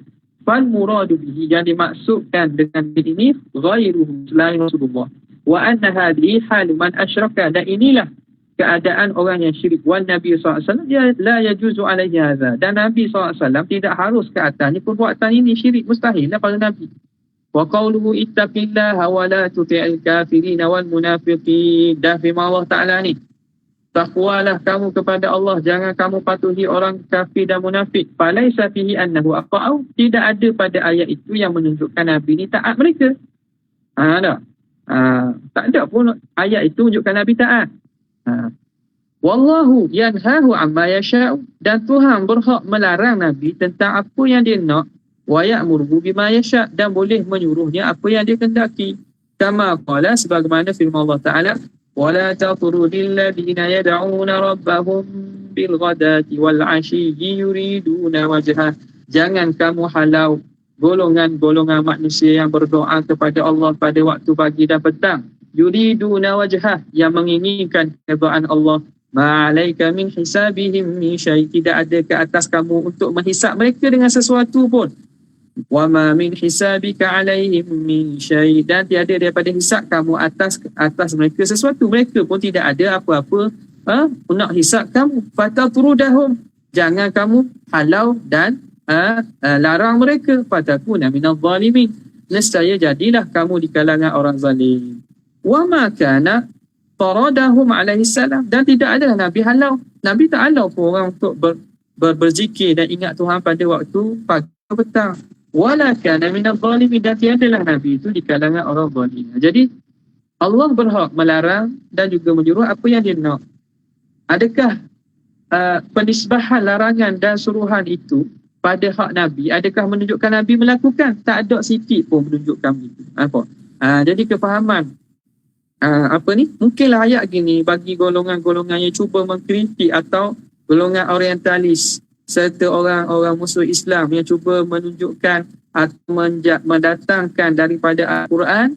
Fal muradu bihi, yang dimaksudkan dengan ini ghairuhu, selain Rasulullah. Wa anna hadhihi hal man asyraka, dan inilah keadaan orang yang syirik. Wan Nabi SAW la yajuzu alaihi hadza, dan Nabi SAW tidak harus ke atasnya perbuatan ini syirik, mustahil pada Nabi. Wa qawluhu ittaqillaha wa la tuti'il kafirin wal munafiqin, dan firman Allah Ta'ala ni, takwalah kamu kepada Allah, jangan kamu patuhi orang kafir dan munafik. Falaisa fihi annahu aqa'u, tidak ada pada ayat itu yang menunjukkan Nabi ni taat mereka. Tak ada pun ayat itu menunjukkan Nabi taat. Wallahu yanhahu amma yasha'u, dan Tuhan berhak melarang Nabi tentang apa yang dia nak. Wa ya'muru bima yasha', dan boleh menyuruhnya apa yang dia kehendaki. Kama qala, sebagaimana firman Allah Ta'ala, wala tatrudil ladina yad'una rabbahum bil ghadati wal 'ashiyyi yuriduna wajhah. Jangan kamu halau golongan-golongan manusia yang berdoa kepada Allah pada waktu pagi dan petang. Yuriduna wajhah, yang menginginkan keridaan Allah. Ma'alaika min hisabihim min syai', tidak ada ke atas kamu untuk menghisap mereka dengan sesuatu pun. Wa ma min hisabika alaihim min syai', dan tiada daripada hisab kamu atas mereka sesuatu. Mereka pun tidak ada apa-apa nak hisab kamu. Fatatrudahum, jangan kamu halau dan larang mereka. Fatakuna minadh dhalimin, nescaya jadilah kamu di kalangan orang zalim. Wa ma kana taradahum alaihi salam, dan tidak ada Nabi halau. Nabi tak halau pun orang untuk berzikir dan ingat Tuhan pada waktu pagi atau petang. Wala kana minadh dhalimin, dan tiadalah Nabi itu di kalangan orang zalim. Jadi Allah berhak melarang dan juga menyuruh apa yang dia nak. Adakah penisbahan larangan dan suruhan itu pada hak Nabi, adakah menunjukkan Nabi melakukan? Tak ada sikit pun menunjukkan itu. Jadi kefahaman mungkinlah ayat gini bagi golongan-golongan yang cuba mengkritik, atau golongan orientalis serta orang-orang musuh Islam yang cuba menunjukkan atau mendatangkan daripada Al-Quran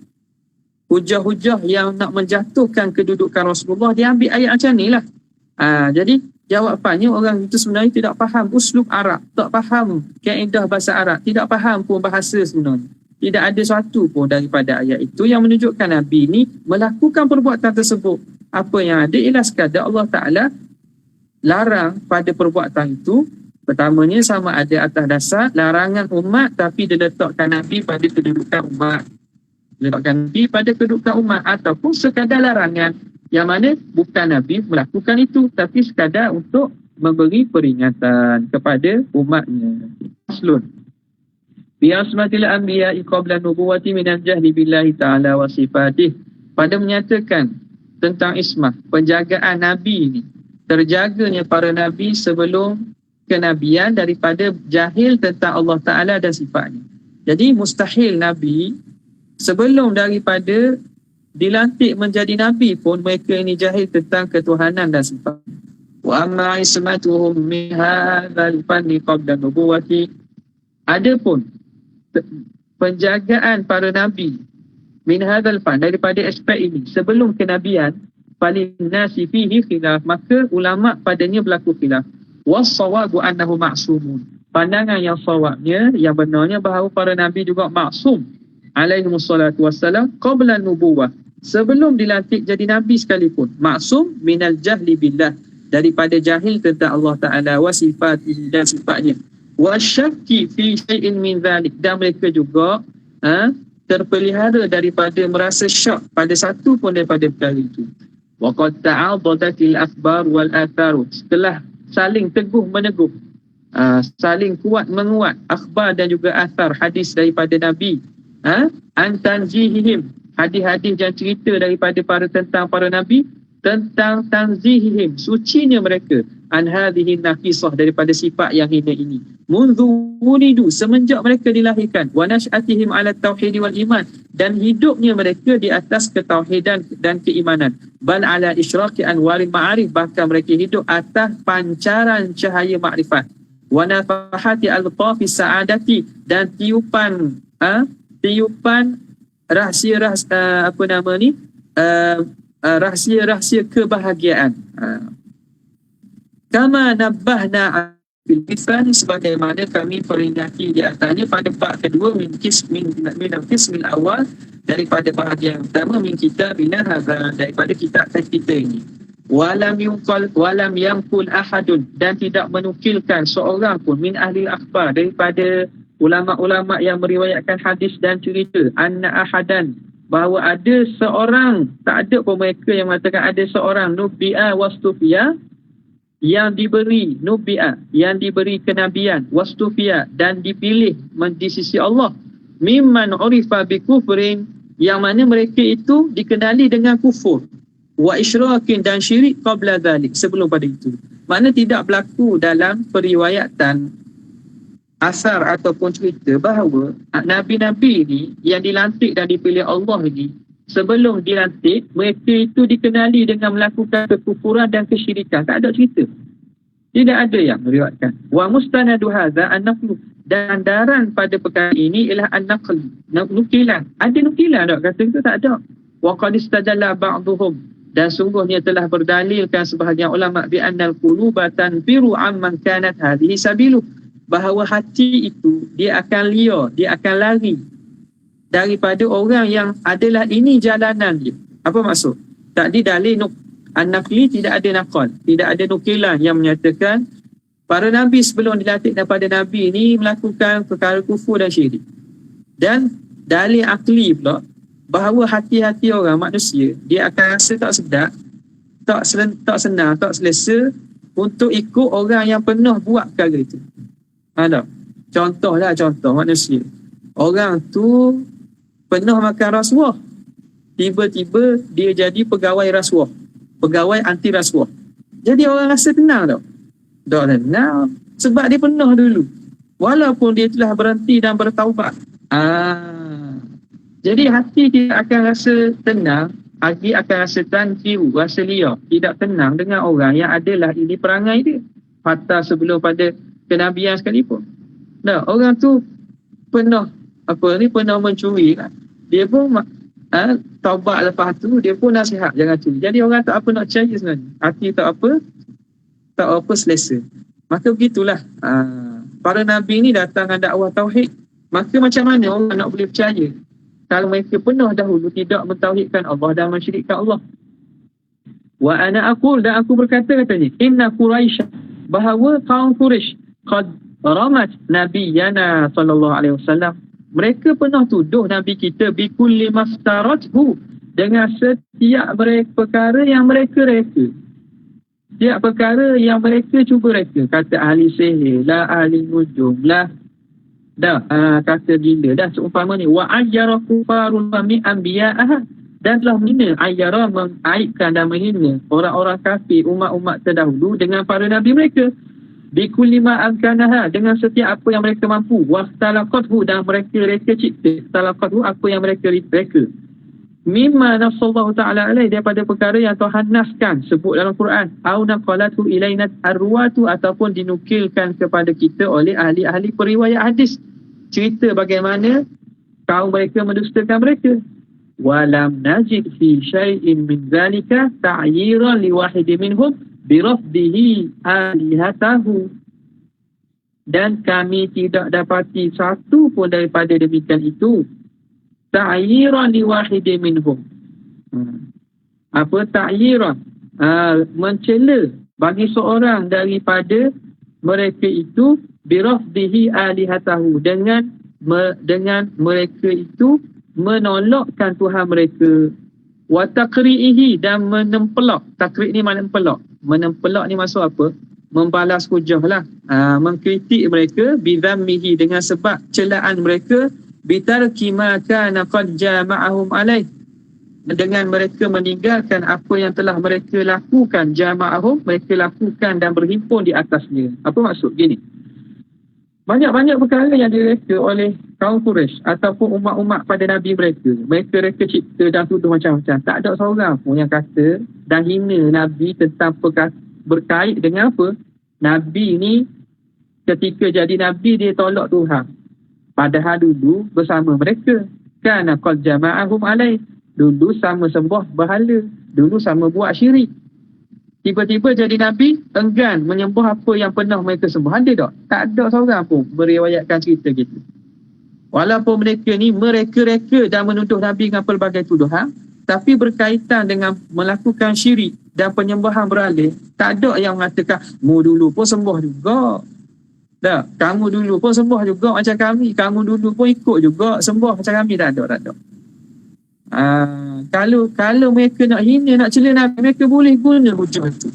hujah-hujah yang nak menjatuhkan kedudukan Rasulullah, dia ambil ayat macam ni lah. Jadi jawapannya, orang itu sebenarnya tidak faham uslub Arab, tak faham kaedah bahasa Arab, tidak faham pun bahasa sebenarnya. Tidak ada sesuatu pun daripada ayat itu yang menunjukkan Nabi ini melakukan perbuatan tersebut. Apa yang ada ialah sekadar Allah Ta'ala larang pada perbuatan itu. Pertamanya sama ada atas dasar larangan umat, tapi diletakkan Nabi pada kedudukan umat. Diletakkan Nabi pada kedudukan umat, ataupun sekadar larangan yang mana bukan Nabi melakukan itu, tapi sekadar untuk memberi peringatan kepada umatnya. Aslun bi asmatil anbiya'i qabla nubuwati minal jahli billahi ta'ala wa sifatih, pada menyatakan tentang ismah, penjagaan Nabi ini, terjaganya para Nabi sebelum kenabian daripada jahil tentang Allah Ta'ala dan sifatnya. Jadi mustahil Nabi sebelum daripada dilantik menjadi Nabi pun mereka ini jahil tentang ketuhanan dan sifat. Wa amma ismatuhum min hadzal fanni qabla nubuwati, adapun penjagaan para Nabi min hadzal fan, daripada aspek ini sebelum kenabian, falin nasi fihi khilaf, maka ulama padanya berlaku khilaf. Was-sawabu annahu ma'sumun, pandangan yang sawabnya, yang benarnya, bahawa para Nabi juga maksum alaihi wassalatu wassalam qabla nubuwah, sebelum dilantik jadi Nabi sekalipun. Maksum minal jahli billah, daripada jahil tentang Allah Ta'ala wa sifatihi, dan sifatnya. Wa syakki fi syai'in min dhalik, dan mereka juga terpelihara daripada merasa syak pada satu pun daripada perkara itu. Wa qad ta'adadatil akhbar wal atharu, setelah saling teguh meneguh, saling kuat menguat akhbar dan juga athar, hadis daripada Nabi, antanzihihim, hadis-hadis yang cerita daripada tentang para Nabi, tentang tanzihihim, sucinya mereka, an hadhihi naqisah, daripada sifat yang hina ini, mundu wulidu, semenjak mereka dilahirkan, wa nash'atihim ala tauhid wal iman, dan hidupnya mereka di atas ketauhidan dan keimanan, bal ala isyraqi anwaril ma'arif, bahkan mereka hidup atas pancaran cahaya makrifat, wa nafahati al-tafi sa'adati, dan tiupan rahsia kebahagiaan. Kama nabbahna bil mithani, sebagaimana kami peringati di atasnya pada bab kedua min al-qismil awal, daripada bahagian pertama min kitabina hadza, daripada kitab kita ini. Walam yangkul ahadun, dan tidak menukilkan seorang pun min ahli akhbar, daripada ulama-ulama yang meriwayatkan hadis dan cerita, anna ahadan, bahawa ada seorang, tak ada pun mereka yang mengatakan ada seorang nubi'a wastufiya, yang diberi nubi'a, yang diberi kenabian, wastufiya, dan dipilih di sisi Allah, mimman urifa bi kufrin, yang mana mereka itu dikenali dengan kufur, wa isyrakin, dan syirik qabla dhalik, sebelum pada itu. Mana tidak berlaku dalam periwayatan asar ataupun cerita bahawa Nabi-Nabi ni yang dilantik dan dipilih Allah ni, sebelum dilantik mereka itu dikenali dengan melakukan kekufuran dan kesyirikan. Tak ada cerita, tidak ada yang meriwayatkan. Wa mustanadu hadza an-naql, dan daran pada perkara ini ialah an-naql, nukilan. Ada nukilan tak? Kata itu tak ada. Wa qad istadalla ba'dhum, dan sungguhnya telah berdalilkan sebahagian ulama bi annal quluba tanfiru amman kanat hadhihi sabilu, bahawa hati itu dia akan liar, dia akan lari daripada orang yang adalah ini jalanan dia. Apa maksud? Tadi dalil an-naqli tidak ada naqal, tidak ada nukilan yang menyatakan para nabi sebelum dilantik daripada nabi ini melakukan perkara kufur dan syirik. Dan dalil akli pula, bahawa hati-hati orang manusia dia akan rasa tak sedap, tak senang, tak selesa untuk ikut orang yang pernah buat perkara itu. Ada contoh manusia, orang tu pernah makan rasuah, tiba-tiba dia jadi pegawai rasuah, pegawai anti rasuah. Jadi orang rasa tenang tak? Tak tenang, sebab dia pernah dulu, walaupun dia telah berhenti dan bertaubat. Jadi hati tidak akan rasa tenang, hati akan rasa tanfiru, rasa liar, tidak tenang dengan orang yang adalah ini perangai dia, hatta sebelum pada kenabian sekalipun. Nah, orang tu pernah mencuri kan? Dia pun taubat, lepas tu dia pun nasihat jangan curi. Jadi orang tak apa nak percaya sebenarnya, hati tak apa selesa. Maka begitulah para nabi ni datang dengan dakwah tauhid. Maka macam mana orang nak boleh percaya kalau mereka pernah dahulu tidak mentauhidkan Allah dan mensyirikkan Allah? Wa ana aqul, dan aku berkata katanya, inna Quraisy, bahawa kaum Quraisy qad ramat nabiyana sallallahu alaihi wasallam, mereka pernah tuduh nabi kita bi kulli mastarathu, dengan setiap perkara yang mereka reka. Setiap perkara yang mereka cuba reka, kata ahli sihir lah, ahli nujum lah, kata gila dah seumpama ni. Wa ayyara kufarul mi anbiya'ah, dan telah menghina, ayyara mengaibkan dan menghina orang-orang kafir umat-umat terdahulu dengan para nabi mereka, bikulli ma amkanaha, dengan setiap apa yang mereka mampu, wastalaqathu, dan mereka reka cipta, talaqathu, apa yang mereka reka, mimma nasallahu ta'ala alaih, daripada perkara yang Tuhan naskan sebut dalam Quran, au naqalathu ilaina arwatu, ataupun dinukilkan kepada kita oleh ahli-ahli periwayat hadis, cerita bagaimana kaum mereka mendustakan mereka. Walam najid fi syai'in min zalika ta'yiran liwahidi minhum birafdihi alihatahu, dan kami tidak dapati satu pun daripada demikian itu ta'yiran liwahidi minhum. Apa ta'yiran? Mencela bagi seorang daripada mereka itu, birafdihi alihatahu, dengan mereka itu menolakkan Tuhan mereka, wa taqri'ihi, dan menempelak. Taqri' ni mana empelak? Menempelak ni maksud apa? Membalas hujah lah, mengkritik mereka, bidhammihi, dengan sebab celaan mereka, bitarki ma kana qad jama'ahum alaih, dengan mereka meninggalkan apa yang telah mereka lakukan, jama'ahum, mereka lakukan dan berhimpun di atasnya. Apa maksud? Gini, banyak-banyak perkara yang direka oleh kaum Quraisy ataupun umat-umat pada nabi mereka, mereka reka cipta dan tuduh macam-macam. Tak ada seorang pun yang kata dan hina nabi tentang berkait dengan apa? Nabi ni ketika jadi nabi dia tolak Tuhan, padahal dulu bersama mereka. kana qad jama'ahum alaih. Dulu sama sembah berhala, dulu sama buat syirik. Tiba-tiba jadi Nabi, enggan menyembah apa yang pernah mereka sembah. Ada tak? Tak ada seorang pun meriwayatkan cerita gitu. Walaupun mereka ni mereka-reka dan menuduh Nabi dengan pelbagai tuduhan, tapi berkaitan dengan melakukan syirik dan penyembahan berhala, tak ada yang mengatakan, mu dulu pun sembah juga. Tak, kamu dulu pun sembah juga macam kami. Kamu dulu pun ikut juga sembah macam kami. Tak ada. Kalau mereka nak hina, nak cela Nabi, mereka boleh guna hujah itu.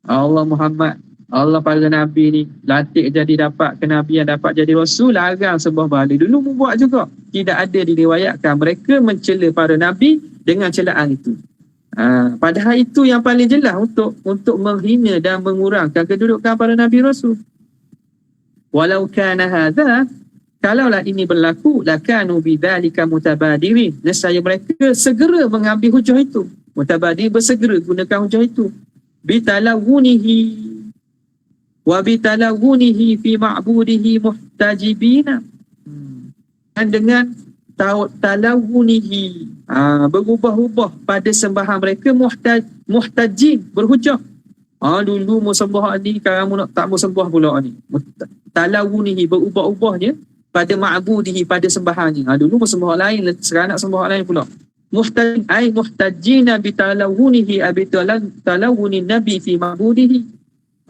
Allah Muhammad, Allah para Nabi ni latih jadi dapat kenabian, dapat jadi Rasul, larang sembah berhala. Dulu membuat juga. Tidak ada diriwayatkan mereka mencela para Nabi dengan celaan itu. Padahal itu yang paling jelas untuk menghina dan mengurangkan kedudukan para Nabi Rasul. Walau kana hadha, kalaulah ini berlaku, lakanu bidzalika mutabadirin. Nescaya mereka segera mengambil hujah itu. Mutabadir, bersegera gunakan hujah itu. Bitalawunihi wa bitalawunihi fi ma'budihi muhtajibina. Dan dengan talawunihi, berubah-ubah pada sembahan mereka, muhtajin, berhujah. Dulu mau sembah ni, sekarang nak tak mau sembah pula ni. Talawunihi, berubah-ubahnya pada ma'budihi, pada sembahannya. Dulu mau sembah lain, sekarang nak sembah lain pula. Muhtajina bitalawunihi talawuni nabi fi ma'budihi.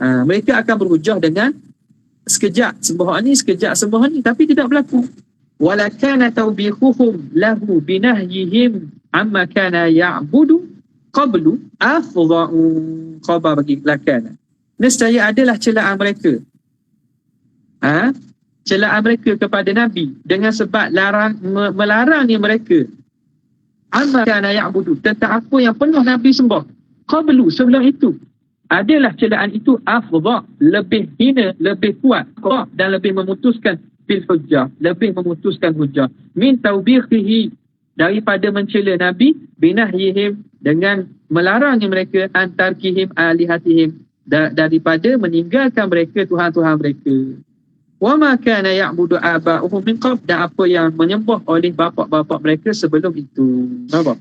Mereka akan berhujah dengan sekejap sembah ni, sekejap sembah ni, tapi tidak berlaku. Walakana tawbihuhum lahu binahyihim amma kana ya'budu qablu afdha'u. Khabar bagi lakana. Nescaya adalah celaan mereka. Celaan mereka kepada Nabi dengan sebab melarangnya mereka amma kana ya'budu, tentang apa yang pernah Nabi sembah qablu, sebelum itu. Adalah celaan itu afdha', lebih hina, lebih kuat dan lebih memutuskan fil hujjah, lebih memutuskan hujjah min tawbihihi, daripada mencela Nabi binahyihim, dengan melarangnya mereka antarkihim alihatihim, daripada meninggalkan mereka Tuhan-Tuhan mereka. Wa ma kana ya'budu aba'uhum min qabl, dan apa yang menyembah oleh bapa-bapa mereka sebelum itu. Nampak?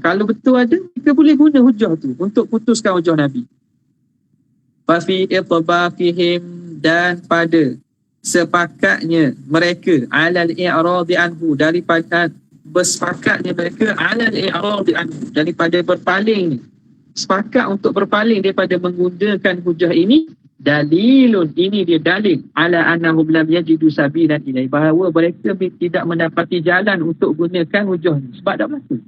Kalau betul ada, mereka boleh guna hujah tu untuk putuskan hujah Nabi. Fafi itbaqihim, dan pada sepakatnya mereka alal i'radi anhu, daripada bersepakatnya mereka alal i'radi anhu, daripada berpaling, sepakat untuk berpaling daripada menggunakan hujah ini. Dalilun, ini dia dalil ala annahum lam yajidu sabilan ilai, bahawa mereka tidak mendapati jalan untuk gunakan hujah ini sebab tak berlaku.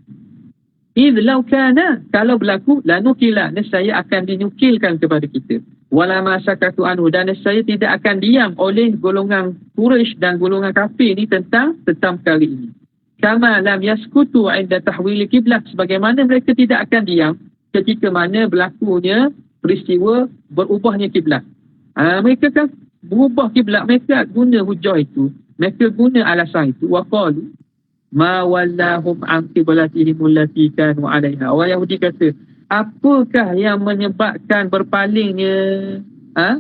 Idh law kana, kalau berlaku, lanukila, nescaya akan dinukilkan kepada kita. Wala masakatu anhu, dan nescaya tidak akan diam oleh golongan Quraisy dan golongan kafir ni tentang perkara ini. Kama lam yaskutu 'inda tahwil kiblat, sebagaimana mereka tidak akan diam ketika mana berlakunya peristiwa berubahnya kiblat. Mereka kan berubah kiblat, mereka guna hujah itu, mereka guna alasan itu. Wa qalu ma wallahum an qiblatihim allati kanu 'alaiha. Orang Yahudi kata, apakah yang menyebabkan berpalingnya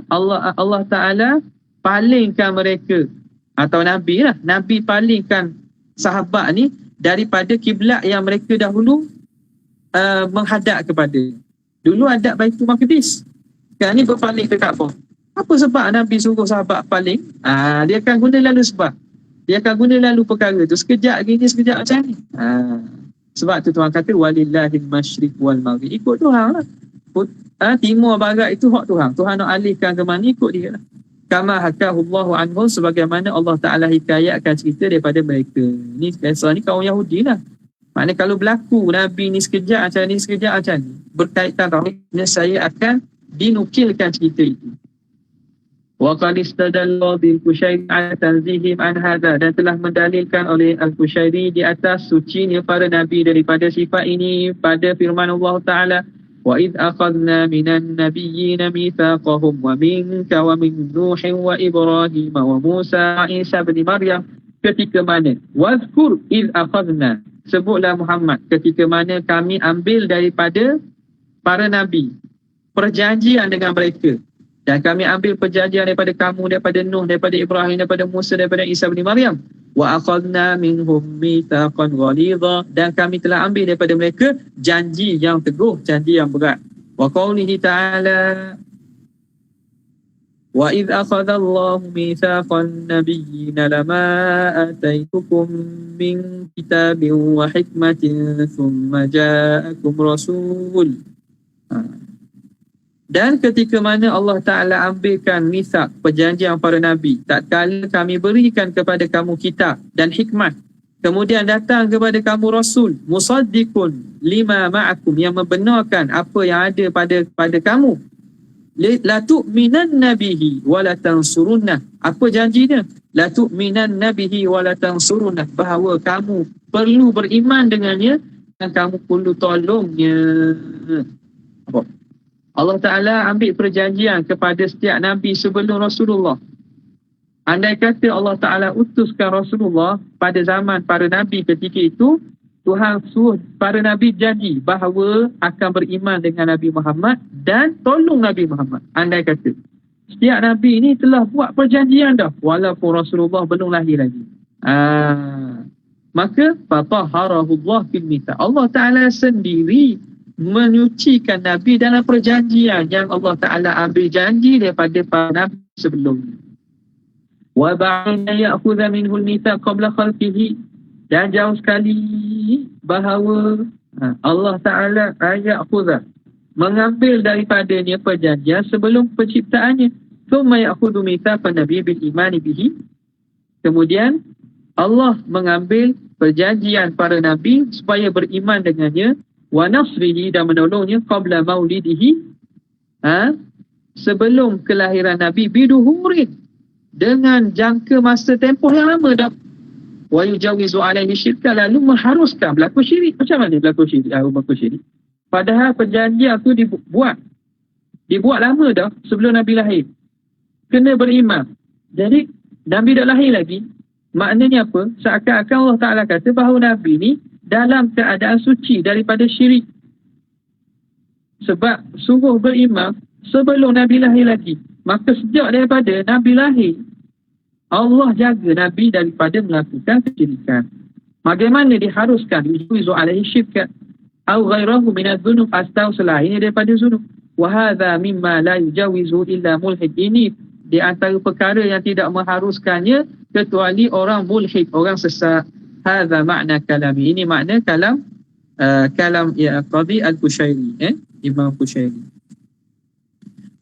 Allah Ta'ala palingkan mereka, atau Nabi lah, Nabi palingkan sahabat ni daripada kiblat yang mereka dahulu menghadap kepada. Dulu hadap Baitul Maqdis, sekarang ni berpaling ke Kaabah. Apa sebab Nabi suruh sahabat paling? Dia akan guna lalu sebab. Dia akan guna lalu perkara tu, sekejap gini, sekejap macam ni. Sebab tu Tuhan kata walillahil masyriq wal maghrib. Ikut Tuhan lah. Timur barat itu hak Tuhan. Tuhan nak alihkan ke mana, ikut dia lah. Kama hakahullahu anhum, sebagaimana Allah Ta'ala hikayatkan cerita daripada mereka. Ni biasa ni kaum Yahudi lah. Maknanya kalau berlaku Nabi ni sekejap macam ni, sekejap macam ni, berkaitan tauhid, saya akan dinukilkan cerita itu. Wa qad istadalla bil Qushairi ala tanzihim an hadha, dan telah mendalilkan oleh Al-Qushairi di atas sucinya para nabi daripada sifat ini pada firman Allah Ta'ala, wa id akhadna minan nabiyyina mitsaqahum wa minka wa min Nuhin wa Ibrahim wa Musa wa Isa bin Maryam. Ketika mana, wazkur id akhadna, sebutlah Muhammad ketika mana kami ambil daripada para nabi perjanjian dengan mereka, dan kami ambil perjanjian daripada kamu, daripada Nuh, daripada Ibrahim, daripada Musa, daripada Isa bin Maryam. Wa aqadna minhum mitsaqan ghalidha, dan kami telah ambil daripada mereka janji yang teguh, janji yang berat. Wa qaulihi ta'ala wa idh akhadha Allahu mitsaqan nabiyyina lama ataitukum min kitabin wa hikmatin thumma ja'akum rasul. Dan ketika mana Allah Ta'ala ambilkan misak, perjanjian para Nabi, tak kala kami berikan kepada kamu kitab dan hikmat, kemudian datang kepada kamu Rasul, musaddiqun lima ma'akum, yang membenarkan apa yang ada pada kamu. La tu'minanna bihi wa la tansurunnah. Apa janjinya? La tu'minanna bihi wa la tansurunnah, bahawa kamu perlu beriman dengannya dan kamu perlu tolongnya. Apa? Allah Ta'ala ambil perjanjian kepada setiap Nabi sebelum Rasulullah. Andai kata Allah Ta'ala utuskan Rasulullah pada zaman para Nabi ketika itu, Tuhan suruh para Nabi janji bahawa akan beriman dengan Nabi Muhammad dan tolong Nabi Muhammad. Andai kata setiap Nabi ini telah buat perjanjian dah, walaupun Rasulullah belum lahir lagi. Maka fatahharahullah fil mitsaq. Allah Ta'ala sendiri menyucikan Nabi dalam perjanjian yang Allah Ta'ala ambil janji daripada para Nabi sebelumnya. Wa ba'ina ya'khudha minhul mitsaq qabla khalqihi, dan jauh sekali bahawa Allah Ta'ala ya'khudha, mengambil daripadanya perjanjian sebelum penciptaannya. Thumma ya'khudhu mitsaqan nabi bil imani bihi, kemudian Allah mengambil perjanjian para Nabi supaya beriman dengannya, wa nasrihi, dan menolongnya, qabla maulidihi, sebelum kelahiran Nabi, biduhurin, dengan jangka masa tempoh yang lama dah. Wa yujawizu alaihi syirka, lalu mengharuskan berlaku syirik. Macam mana berlaku syirik? Padahal perjanjian tu dibuat lama dah sebelum Nabi lahir. Kena beriman. Jadi Nabi dah lahir lagi. Maknanya apa? Seakan-akan Allah Ta'ala kata bahawa Nabi ni dalam keadaan suci daripada syirik. Sebab suruh beriman sebelum Nabi lahir lagi. Maka sejak daripada Nabi lahir, Allah jaga Nabi daripada melakukan kesyirikan. Bagaimana diharuskan? Yujuizu alaihi syirkat au ghairahu minadh dhunub, atau selain daripada zunub. Wa hadha mimma la yujawizu illa mulhid. Ini di antara perkara yang tidak mengharuskannya kecuali orang mulhid, orang sesat. Hadha makna kalami. Ini makna kalam Qadhi al-Qushairi, Imam Qushairi.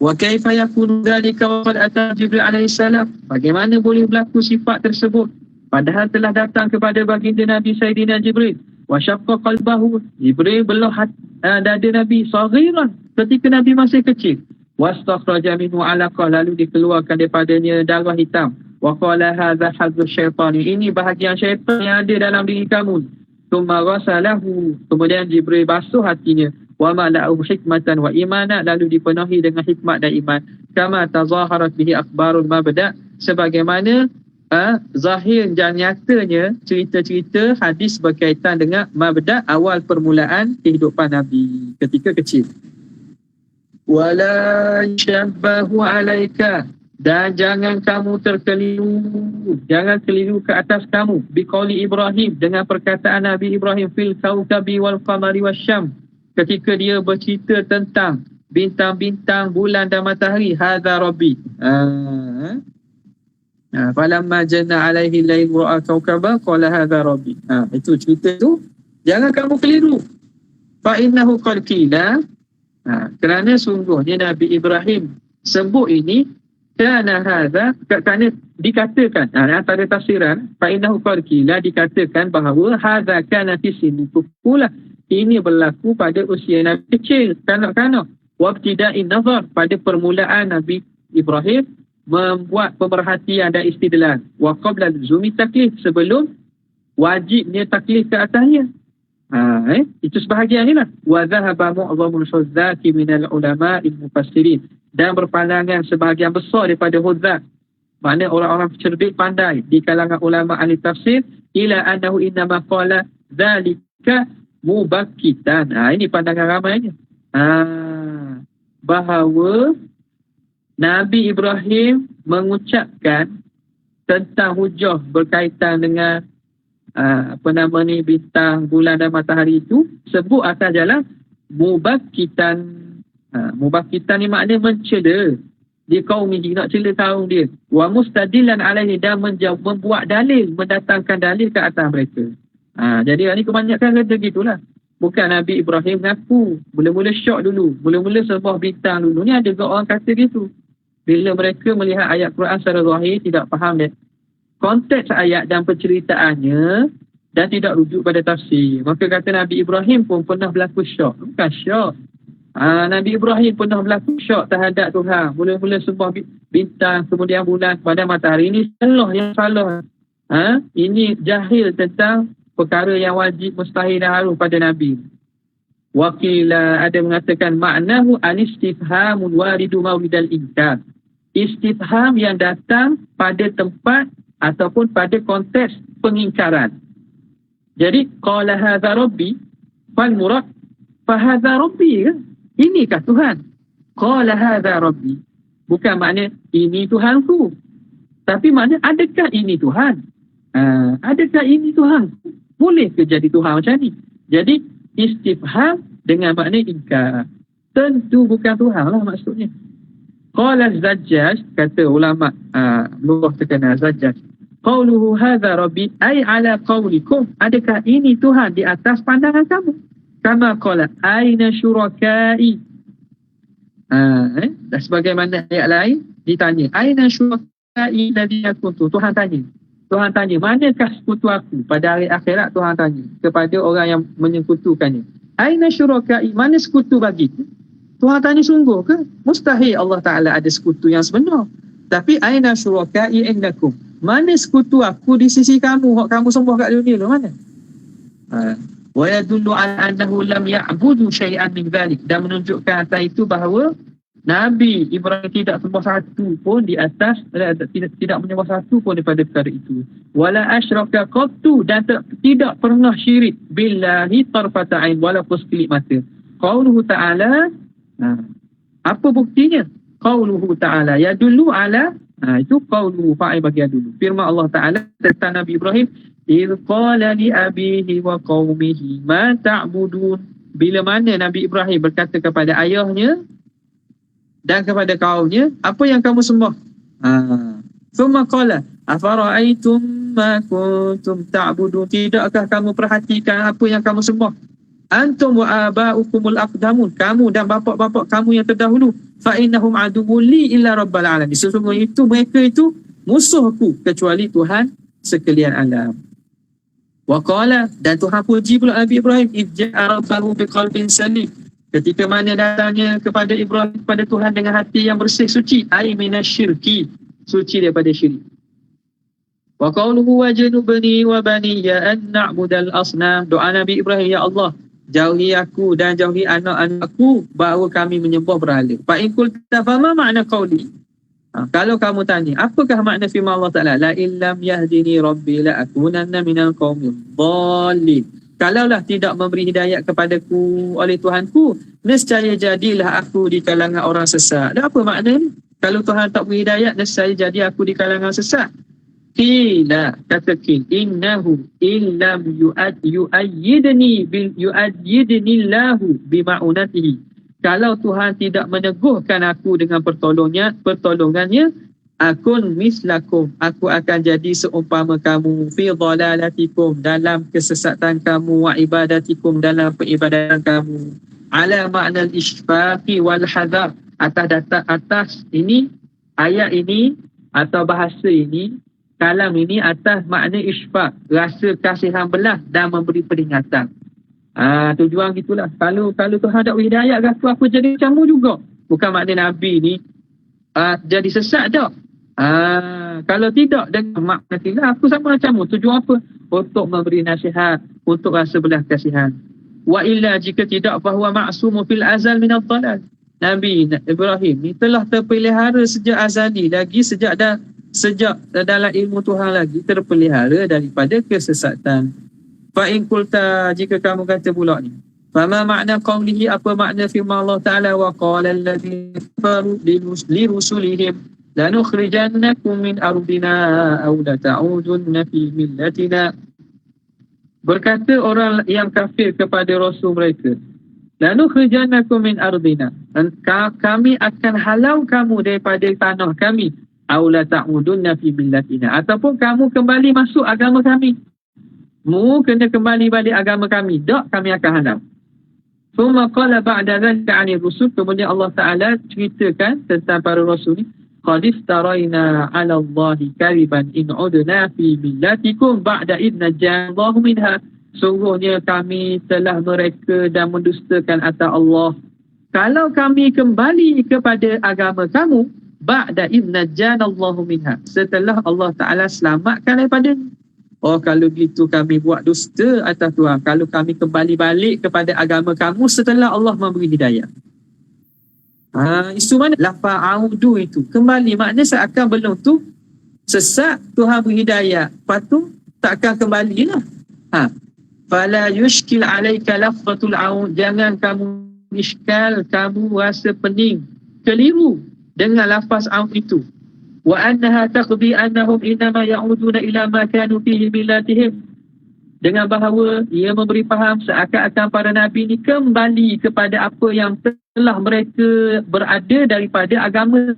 Wa kaifa yakunu dhalika wa qad ata Jibril alaihi salam? Bagaimana boleh berlaku sifat tersebut padahal telah datang kepada baginda Nabi Sayyidina Jibril? Wa syaqqa qalbahu, Jibril belah dada Nabi saghiran, ketika Nabi masih kecil. Wastakhraja minhu alaqah, lalu dikeluarkan daripadanya darah hitam. Wa qala hadza hadzu syaitan, ini bahagian syaitan yang ada dalam diri kamu. Tsumma ghasalahu, kemudian Jibril basuh hatinya. Wa mala'u hikmatan wa imana, lalu dipenuhi dengan hikmat dan iman. Kama tazaharat bihi akhbarul mabda', sebagaimana zahir dan nyatanya cerita-cerita hadis berkaitan dengan mabda', awal permulaan kehidupan Nabi ketika kecil. Wala syabbahu alaika, dan jangan kamu jangan keliru ke atas kamu, biqauli Ibrahim, dengan perkataan Nabi Ibrahim, fil kawkabi wal qamari wasyam, ketika dia bercerita tentang bintang-bintang, bulan dan matahari. Hadza rabbi, falamma janna alaihi lail ra'a kawkaba qala hadza rabbi. Itu cerita tu jangan kamu keliru. Fa innahu qad qila, kerana sungguhnya Nabi Ibrahim sebut ini, kerana hadza, kerana dikatakan, antara tafsiran, fa innahu qad qila, dikatakan bahawa hadza kana fi sinni tufulah, ini berlaku pada usia Nabi kecil, kanak-kanak. Wabtida'in nazar, pada permulaan Nabi Ibrahim membuat pemerhatian dan istidlal. Wa qabla luzumi taklif, sebelum wajibnya taklif ke atasnya. Itu sebahagiannya lah. Wa dhahaba mu'zamul huzzaki minal ulama'il mufassirin, dan berpandangan sebahagian besar daripada huzzak, mana orang-orang cerdik pandai di kalangan ulama ahli tafsir, ila annahu innama qala dhalika mubakitan. Ini pandangan ramainya. Bahawa Nabi Ibrahim mengucapkan tentang hujah berkaitan dengan bintang, bulan dan matahari itu, sebut atas jalan mubakkitan. Mubakkitan ni maknanya mencela di kaum ini, nak cela kaum dia. Wa mustadilan alaihi, dan membuat dalil, mendatangkan dalil ke atas mereka. Jadi ni kebanyakan kata gitulah. Bukan Nabi Ibrahim mengaku. Mula-mula syok dulu. Mula-mula sembah bintang dulu. Ni ada juga orang kata gitu. Bila mereka melihat ayat Quran secara zahir, tidak faham konteks ayat dan penceritaannya dan tidak rujuk pada tafsir. Maka kata Nabi Ibrahim pun pernah berlaku syok. Bukan syok. Nabi Ibrahim pernah berlaku syok terhadap Tuhan. Mula-mula sembah bintang, kemudian bulan, pada matahari. Ini yang salah. Ini jahil tentang perkara yang wajib, mustahil dan harus pada Nabi. Wakila, ada mengatakan maknahu anistifhamul waridu mawridal inkar. Istifham yang datang pada tempat ataupun pada konteks pengingkaran. Jadi qala hadza rabbi fal murad fa hadza rabbi, inikah Tuhan? Qala hadza rabbi, bukan makna ini Tuhanku, tapi makna adakah ini Tuhan? Adakah ini Tuhan? Boleh ke jadi Tuhan macam ni? Jadi istifham dengan makna ingkar. Tentu bukan Tuhan lah maksudnya. Qala Zajjaj, kata ulama lughah terkenal Zajjaj, qauluhu hadza rabbi ay ala qaulikum, adakah ini Tuhan di atas pandangan kamu? Kama qala aina syurakai. Dan sebagaimana ayat lain ditanya aina syurakai alladhina kuntu, Tuhan tanya manakah sekutu aku pada hari akhirat. Tuhan tanya kepada orang yang menyekutukannya, aina syurakai, mana sekutu bagiku? Tuhan tanya sungguh ke? Mustahil Allah Ta'ala ada sekutu yang sebenar. Tapi aina syurakai indakum, mana sekutu aku di sisi kamu, hak kamu sembah kat dunia tu mana? Wa yadullu ala annahu lam ya'budu syai'an min dhalik, dan menunjukkan atas itu bahawa Nabi Ibrahim tidak sembah satu pun di atas, tidak menyembah satu pun daripada perkara itu. Wala asyraka qattu, dan tidak pernah syirik billahi tarfata ain, walaupun sekelip mata. Qauluhu ta'ala, apa buktinya? Qauluhu ta'ala yadullu ala, itu qauluhu fa'il bagi dulu. Firman Allah Ta'ala tentang Nabi Ibrahim, idh qala li abihi wa qaumihi ma ta'budun, bila mana Nabi Ibrahim berkata kepada ayahnya dan kepada kaumnya, apa yang kamu sembah? Thumma qala afara'aytum ma kuntum ta'budun, tidakkah kamu perhatikan apa yang kamu sembah? Antum wa aba'ukumul aqdamun, kamu dan bapa-bapa kamu yang terdahulu. Fa innahum aduwwun li illa rabbil alamin, sesungguhnya itu mereka itu musuhku kecuali Tuhan sekalian alam. Wa qala, dan Tuhan puji pula Nabi Ibrahim, idja'a rabbahu biqalbin salim, ketika mana datangnya kepada Ibrahim, kepada Tuhan dengan hati yang bersih suci, ai minasyirki, suci daripada syirik. Wa qawluhu wajnubni wa baniya an na'budal asnam, doa Nabi Ibrahim, ya Allah, jauhi aku dan jauhi anak-anakku bahawa kami menyembah berhala. Fa in qulta fama ma'na qawli, kalau kamu tanya apakah makna firman Allah Ta'ala, la illam yahdini rabbi la akunanna minal qaumil dhalin, kalaulah tidak memberi hidayat kepadaku oleh Tuhanku, nescaya jadilah aku di kalangan orang sesat. Dan apa maknanya? Kalau Tuhan tak beri hidayat, nescaya jadi aku di kalangan sesat. Qila, kata Qil, innahu illam yu'ayyidni Allahu bima'unatihi, kalau Tuhan tidak meneguhkan aku dengan pertolongannya, akun mislakum, aku akan jadi seumpama kamu, fi dhalalatikum, dalam kesesatan kamu, wa ibadatikum, dalam peribadatan kamu, ala ma'na al-ishfaqi wal hadar, atas ini, ayat ini atau bahasa ini, kalam ini atas makna ishfaq, rasa kasihan belah dan memberi peringatan. Tujuan gitulah. Kalau Tuhan tak beri hidayat aku jadi macam mu juga. Bukan makna Nabi ni jadi sesat tak. Kalau tidak, dengan makna tidak, aku sama macam mu. Tujuan apa? Untuk memberi nasihat, untuk rasa belah kasihan. Wa illa, jika tidak, fahuwa ma'sumu fil azal minad dhalal. Nabi Ibrahim ni telah terpelihara sejak azali, lagi sejak dalam ilmu Tuhan lagi terpelihara daripada kesesatan. Fa in qulta, jika kamu kata pula ni, fama makna qawlihi, apa makna firman Allah Ta'ala, wa qala alladhina kafaru li rusulihim, lanukhrijannakum min ardina aw lata'udunna fi millatina. Berkata orang yang kafir kepada rasul mereka, lanukhrijannakum min ardina, kami akan halau kamu daripada tanah kami, aw lata'udunna fi millatina, ataupun kamu kembali masuk agama kami. Mu kena kembali balik agama kami, tak kami akan halau. Thumma qala ba'da dhalika 'anil rusul, kemudian Allah Taala ceritakan tentang para rasul ni, qad iftarayna 'ala Allahi kadiban in 'udna fi millatikum ba'da id najjana Allahu minha. Sungguhnya kami telah mereka dan mendustakan atas Allah kalau kami kembali kepada agama kamu ba'da id najjana Allahu minha, setelah Allah Taala selamatkan daripada. Oh, kalau gitu kami buat dusta atas Tuhan kalau kami kembali balik kepada agama kamu setelah Allah memberi hidayah. Isu mana? Lafaz audu itu kembali, maknanya seakan belum tu sesat, Tuhan beri hidayah, lepas tu takkan kembali lah. Fala yushkil alaika lafzatul aud, jangan kamu iskal, kamu rasa pening, keliru dengan lafaz aud itu. Wa annaha taqdi annahum innama ya'uduna ila ma kanu fihi millatihim, dengan bahawa ia memberi faham seakan-akan para nabi ni kembali kepada apa yang telah mereka berada daripada agama.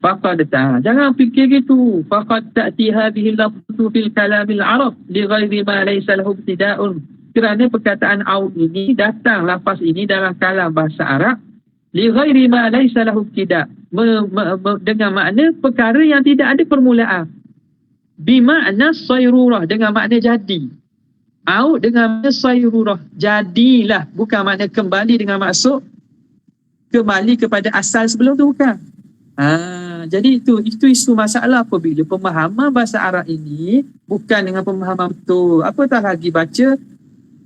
Faqad jangan fikir gitu. Faqad ta'ti hadhihi lafzu fil kalamil arab li ghairi ma laysa lahu ibtida'un, kerana perkataan aud ini datang, lafaz ini dalam kalam bahasa Arab li ghairi ma laysa lahu ibtida', dengan makna perkara yang tidak ada permulaan. Bimakna sayrurah, dengan makna jadi. Aud dengan makna sayrurah, jadilah, bukan makna kembali dengan maksud kembali kepada asal sebelum tu, bukan. Jadi itu isu masalah apabila pemahaman bahasa Arab ini bukan dengan pemahaman betul. Apatah lagi baca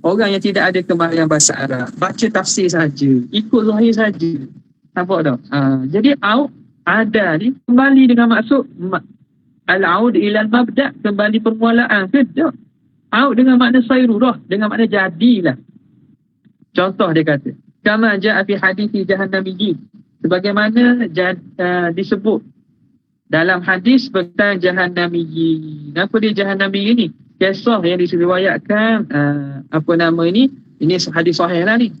orang yang tidak ada kemahirian bahasa Arab, baca tafsir saja, ikut zahir saja. Nampak tak? Jadi aud ada ni kembali dengan maksud al-aud ila al-mabda', kembali permulaan ke tak? Aud dengan makna sayrurah, dengan makna jadilah. Contoh dia kata, kama ja'a fi hadithi jahannamiyyin, sebagaimana disebut dalam hadis tentang jahannamiyyin. Apa dia jahannamiyyin ni? Kisah yang diriwayatkan apa nama ini hadis sahih lah ni,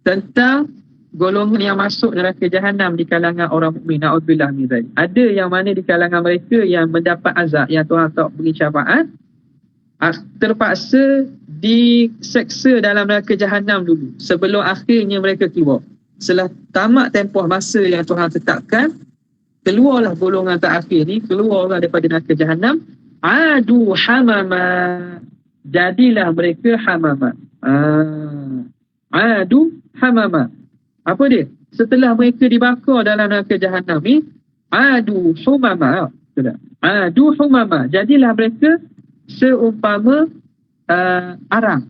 tentang golongan yang masuk neraka jahanam di kalangan orang mukmin. Na'udzubillah min dzalik. Ada yang mana di kalangan mereka yang mendapat azab yang Tuhan tak beri syafaat, terpaksa diseksa dalam neraka jahanam dulu sebelum akhirnya mereka keluar. Setelah tamat tempoh masa yang Tuhan tetapkan, keluarlah golongan terakhir ni, keluarlah daripada neraka jahanam. Adu hamama, jadilah mereka hamama. Adu hamama, apa dia? Setelah mereka dibakar dalam neraka jahanam ni, adu humama. Adu humama, jadilah mereka seumpama arang.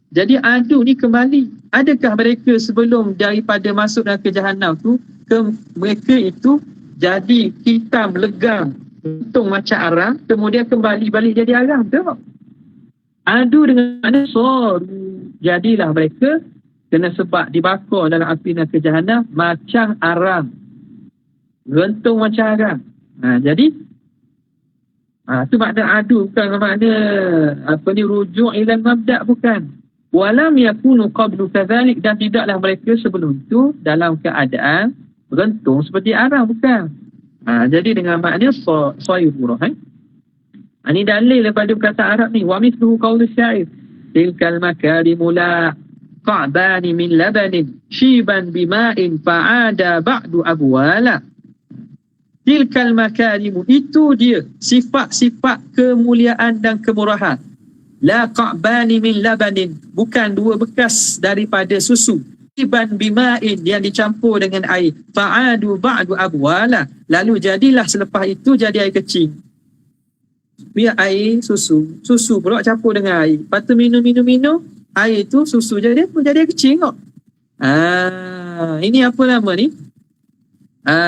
Jadi adu ni kembali. Adakah mereka sebelum daripada masuk neraka jahanam tu, mereka itu jadi hitam, legam, untung macam arang, kemudian kembali balik jadi arang? Tak. Adu dengan mana soru, jadilah mereka kena sebab dibakar dalam api neraka jahanam macam arang, rentung macam arang. Jadi itu makna adu, bukan makna rujuk ila mabda', bukan. Walam yakunu qablu kadzalik, dan tidaklah mereka sebelum itu dalam keadaan rentung seperti arang, bukan. Jadi dengan makna sayrurah. Ini dalil daripada perkataan Arab ni. Wa mithluhu qaulu syair, tilkal makarimu la qa'bani min labanin shiban bima'in fa'ada ba'du abwala. Tilkal makarimu, itu dia sifat-sifat kemuliaan dan kemurahan. La qa'bani min labanin, bukan dua bekas daripada susu. Shiban bima'in, yang dicampur dengan air. Fa'adu ba'du abwala, lalu jadilah selepas itu jadi air kecil. Biar air susu pula campur dengan air. Lepas tu minum, air tu susu jadi apa? Jadi air kecil kok. Ini apa nama ni?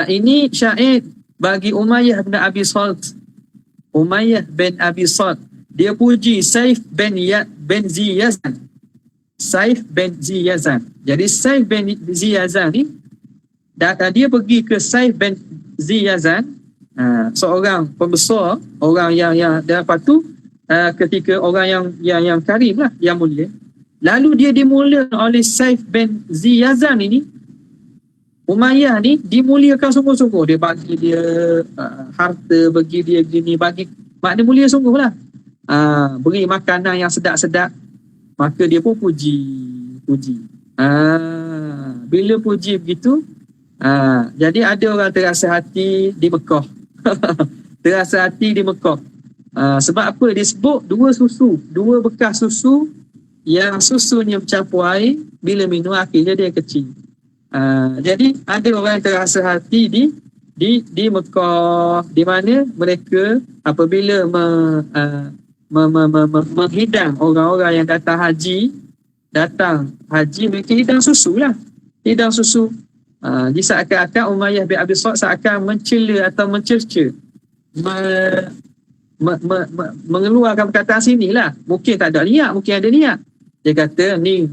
Ini syair bagi Umayyah bin Abi Salt. Umayyah bin Abi Salt, dia puji Saif bin Ziyazan. Saif bin Ziyazan. Jadi Saif bin Ziyazan ni dia pergi ke Saif bin Ziyazan, seorang pembesar, orang yang dan lepas tu ketika orang yang karim lah, yang mulia. Lalu dia dimula oleh Saif bin Ziyazan ini. Umayyah ni dimuliakan sungguh-sungguh. Dia bagi dia harta, bagi dia gini, bagi makna mulia sungguh lah. Beri makanan yang sedap-sedap, maka dia pun puji. Bila puji begitu, jadi ada orang terasa hati di Mekah. Terasa hati di Mekah. Sebab apa? Dia sebut dua bekas susu, yang susunya bercampur air, bila minum akhirnya dia kecil. Jadi ada orang yang terasa hati di Mekah, di mana mereka apabila menghidang orang-orang yang datang haji, mereka hidang susu lah. Hidang susu. Jadi seakan-akan Umayyah bin Abi Salt seakan mencela atau mencerca, mengeluarkan perkataan sini lah. Mungkin tak ada niat, mungkin ada niat. Dia kata ni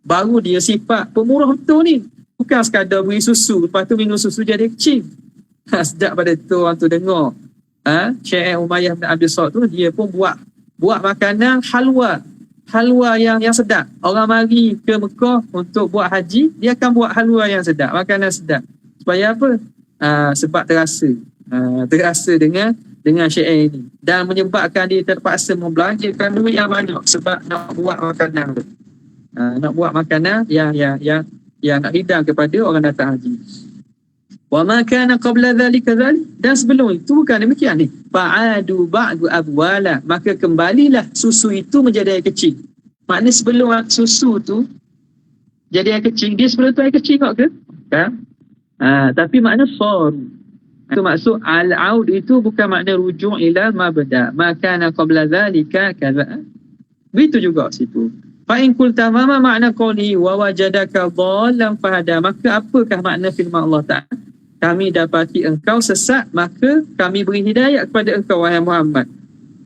baru dia sifat pemurah betul ni. Bukan sekadar beri susu, lepas tu minum susu jadi kecil. Sedap pada tu orang tu dengar. Syair Umayyah bin Abi Salt tu, dia pun buat makanan halwa yang sedap. Orang mari ke Mekah untuk buat haji, dia akan buat halwa yang sedap, makanan sedap. Supaya apa? Sebab terasa dengan syair ini, dan menyebabkan dia terpaksa membelanjakan duit yang banyak sebab nak buat makanan tu. Nak buat makanan yang nak hidang kepada orang datang haji. Wa ma kana qabla dhalika dhalik, dan sebelum itu bukan demikian ni. Fa'adu ba'du abwala, maka kembalilah susu itu menjadi air kecil. Maknanya sebelum susu tu jadi air kecil, dia sebelum tu air kecil kok ke? Tapi makna sor. Itu maksud al-aud itu bukan makna rujuk ila mabda. Ma kana qabla dhalika kadza. Begitu juga situ. Fa in qulta ma makna qawli wa wajadaka dhallan fahada, maka apakah makna firman Allah Ta'ala? Kami dapati engkau sesat, maka kami beri hidayah kepada engkau, wahai Muhammad.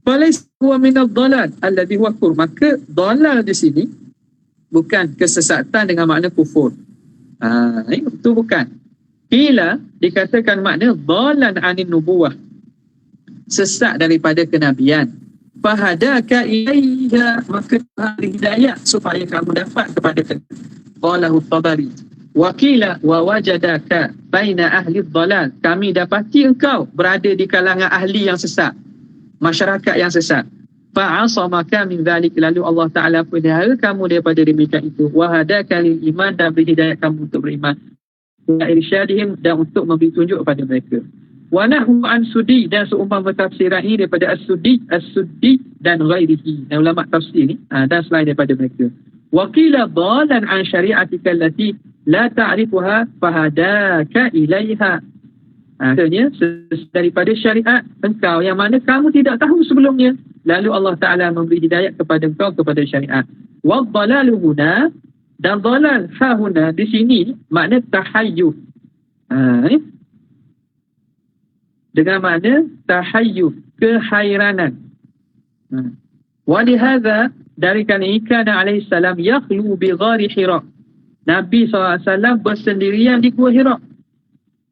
Falaysa huwa minadh dhalal alladhi huwa kufur, maka dhalal di sini bukan kesesatan dengan makna kufur. Itu bukan. Bila dikatakan makna dhalan anin nubuwah, sesat daripada kenabian. Fahadaka ilaiha, maka beri hidayah supaya kamu dapat kepada qalahu Tabari. Wakila wa wajadaka baina ahli dhalal, kami dapati engkau berada di kalangan ahli yang sesat, masyarakat yang sesat. Fa'asamaka min dhalik, lalu Allah Ta'ala pelihara kamu daripada demikian itu. Wahadaka lil iman, dan beri hidayah kamu untuk beriman. Wa irsyadihim, dan untuk memberi tunjuk kepada mereka. Wa nahu an sudi, dan seumpama tafsiran ini daripada as-sudi dan ghairihi, dan ulama tafsir ni dan selain daripada mereka. Wakila dhalan an syari'atika allati la ta'rifuha fahadaka ilaiha. Artinya daripada syariat engkau yang mana kamu tidak tahu sebelumnya, lalu Allah Ta'ala memberi hidayah kepada engkau kepada syariat. Wa dhalalu huna, dan dhalal hahuna di sini makna tahayyuf. Dengan makna tahayyuf, kehairanan. Wa lihadza, dari kerana Kana alaihi salam yakhlu bi ghari Hira, Nabi SAW bersendirian di Gua Hira,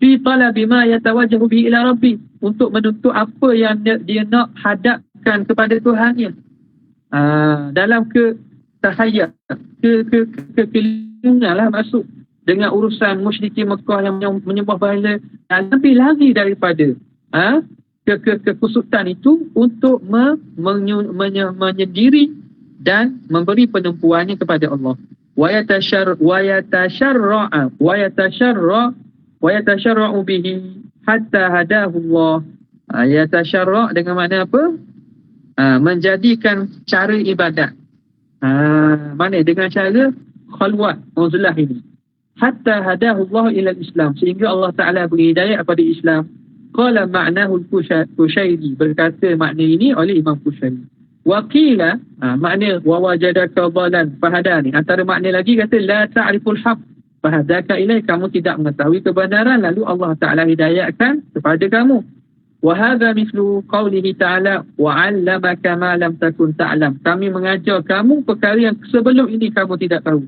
fi talabi ma yatawajjahu bihi ila Rabbi, untuk menuntut apa yang dia nak hadapkan kepada Tuhannya. Dalam tahayyat, kelindungan lah masuk dengan urusan musyrikin Mekah yang menyembah berhala, dan Nabi lari daripada kekusutan itu untuk menyendiri dan memberi penempuannya kepada Allah. Wa yatasharra'u bihi hatta hadahu Allah. Yatasharra' dengan makna apa? Menjadikan cara ibadat. Mana dengan cara khalwat, uzlah ini. Hatta hadahu Allah ila Islam, sehingga Allah Ta'ala beri hidayah kepada Islam. Qala ma'nahu al-Kushairi, berkata makna ini oleh Imam Kushairi. Wakila, makna wa wajadaka dhalan fahadani, antara makna lagi kata la ta'riful haq fahadaka ilai, kamu tidak mengetahui kebenaran lalu Allah Ta'ala hidayahkan kepada kamu. Wa hadha mithlu qawlihi ta'ala wa 'allamaka ma lam takun ta'lam, kami mengajar kamu perkara yang sebelum ini kamu tidak tahu.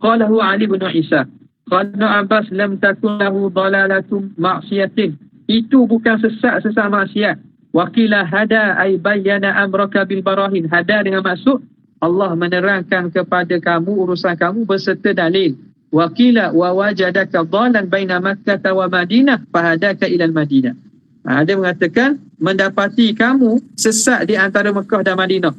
Qalahu Ali bin Isa, Qala Abbas lam takun lahu dalalatum ma'siyatin. Itu bukan sesat maksiat. Wa qila hada ay bayyana amraka bil barahin. Hada dengan maksud Allah menerangkan kepada kamu urusan kamu berserta dalil. Wa qila wa wajadaka dhalan baina Makkah wa Madinah fahadaka ila Madinah. Ada mengatakan mendapati kamu sesat di antara Mekah dan Madinah.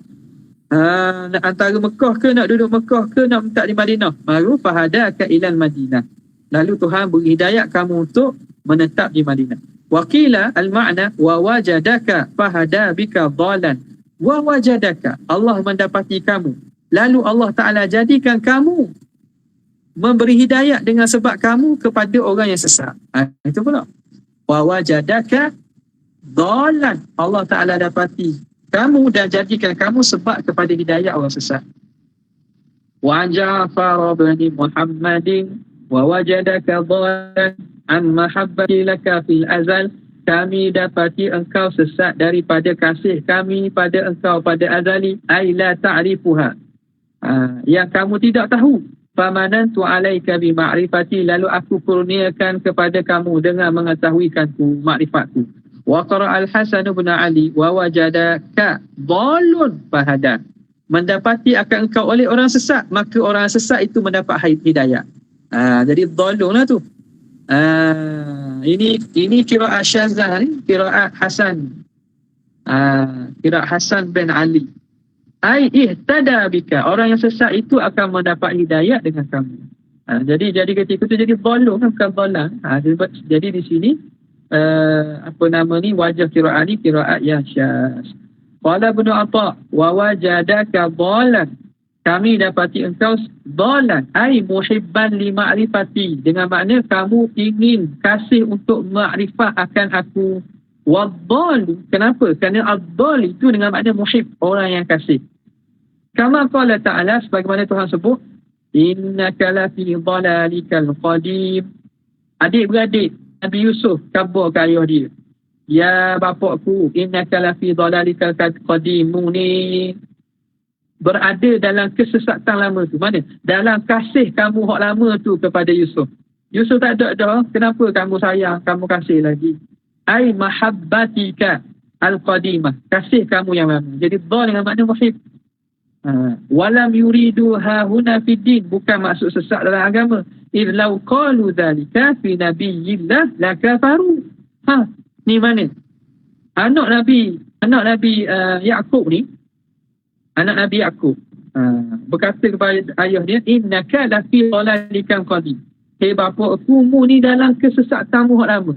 Antara Mekah ke nak duduk Mekah ke nak mentak di Madinah. Baru fahadaka ila Madinah. Lalu Tuhan beri hidayah kamu untuk menetap di Madinah. Wa qila al-ma'na wa wajadaka fahada bika dhalan. Wa wajadaka, Allah mendapati kamu. Lalu Allah Ta'ala jadikan kamu memberi hidayah dengan sebab kamu kepada orang yang sesat. Itu pula. Wa wajadaka dhalan. Allah Ta'ala dapati kamu dan jadikan kamu sebab kepada hidayah orang sesat. Wa Ja'far bin Muhammadin wa wajadaka dhalan an mahabbati laka fil azal. Kami dapati engkau sesat daripada kasih kami pada engkau pada azali. Ay la ta'rifuha. Yang kamu tidak tahu. Famanantu alaika bi ma'rifati. Lalu aku kurniakan kepada kamu dengan mengetahuikanku makrifatku. Wa qara al-Hasan bin Ali wa wajadaka dhalun fahada. Mendapati akan engkau oleh orang sesat, maka orang sesat itu mendapat hidayah. Jadi dhalun lah tu. Ini qiraat Syazah ni, qiraat Hasan. Qiraat Hasan bin Ali. Ai ihtada bika. Orang yang sesat itu akan mendapat hidayah dengan kamu. Jadi ketika itu jadi dhalun, bukan dhalan. Jadi di sini wajah qiraat ni qiraat yang syaz. Qala Ibnu Atha wa wajadaka dhalan. Kami dapati engkau dhalan ai muhibban li ma'rifati, dengan makna kamu ingin kasih untuk makrifat akan aku. Wadhalu, kenapa? Kerana ad-dhal itu dengan makna muhib, orang yang kasih. Kama qala ta'ala, sebagaimana Tuhan sebut, innaka la fi dhalalikal qadim. Adik-beradik Nabi Yusuf khabar ke ayah dia, ya bapakku, innaka la fi dhalalikal qadim, ni berada dalam kesesatan lama tu. Mana? Dalam kasih kamu hak lama tu kepada Yusuf. Yusuf tak ada dah. Kenapa kamu sayang, kamu kasih lagi? Ai mahabbatika al-qadimah. Kasih kamu yang lama. Jadi dhal dengan makna muhib. Walam yuridu hahuna fid din. Bukan maksud sesat dalam agama. Idlau qalu dhalika fi nabiyillah lakafaru. Ni mana? Anak Nabi Yaqub ni, anak Nabi Yaqub berkata kepada ayah dia, innaka lafi dhalalikal qadim. Hei bapa aku, mu ni dalam kesesatanmu hak lama.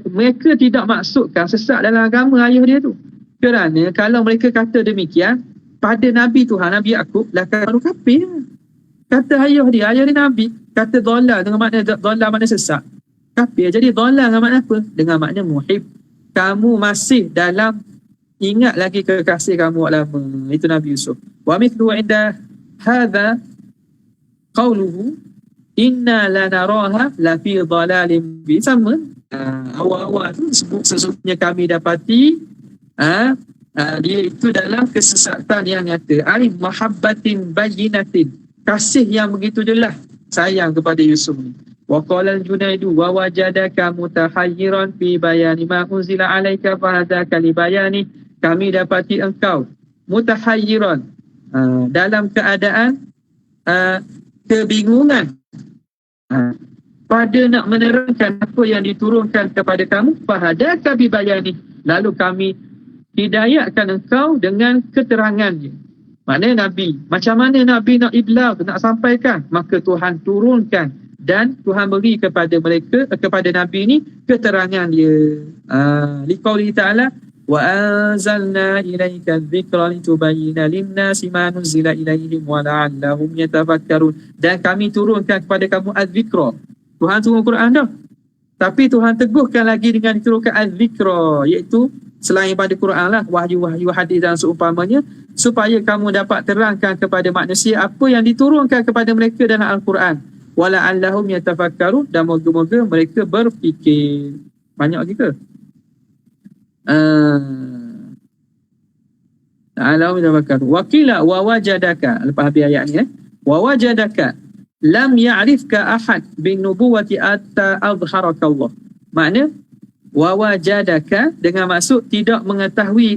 Mereka tidak maksudkan sesat dalam agama ayah dia tu. Kerana kalau mereka kata demikian pada Nabi Tuhan, Nabi Yaqub, lah baru kafir. Kata ayah dia Nabi, kata dhalal dengan makna dhalal makna sesat. Kafir. Jadi dhalal dengan makna apa? Dengan makna muhib. Kamu masih dalam ingat lagi kekasih kamu lama. Itu Nabi Yusuf. Wa mithlu inda hadha qawluhu inna lanaraha la fi dhalalin bi. Sama awal-awal tu sesungguhnya kami dapati dia itu dalam kesesatan yang nyata. Ai mahabbatin bayyinatin. Kasih yang begitu jelas sayang kepada Yusuf ni. Wa qala al-Junaidu wa wajadaka mutahayyiran fi bayani ma unzila alayka fa hadaka li bayani. Kami dapati engkau mutahayyiran, dalam keadaan kebingungan pada nak menerangkan apa yang diturunkan kepada kamu. Fahadaka bi bayani. Lalu kami hidayahkan engkau dengan keterangannya. Maknanya Nabi, macam mana Nabi nak iblag, nak sampaikan, maka Tuhan turunkan dan Tuhan beri kepada mereka, kepada Nabi ni keterangan dia. Liqauli ta'ala wa anzalna ilaika dzikra litubayyana lin-nasi ma nuzila ilaihim wa la'allahum yatafakkarun. Dan kami turunkan kepada kamu az-zikra. Tuhan turun Quran dah, tapi Tuhan teguhkan lagi dengan diturunkan az-zikra, iaitu selain pada Quran lah, wahyu-wahyu, hadis dan seumpamanya, supaya kamu dapat terangkan kepada manusia apa yang diturunkan kepada mereka dalam Al-Quran. Wa la'allahum yatafakkarun, dan moga-moga mereka berfikir. Banyak lagi ke? La'allahum yatafakkarun. Wa qila wa wajadaka. Lepas habis ayat ni, wa wajadaka. lam ya'rifka ahad bin nubuwati atta adharaka Allah. Makna wa wajadaka dengan maksud tidak mengetahui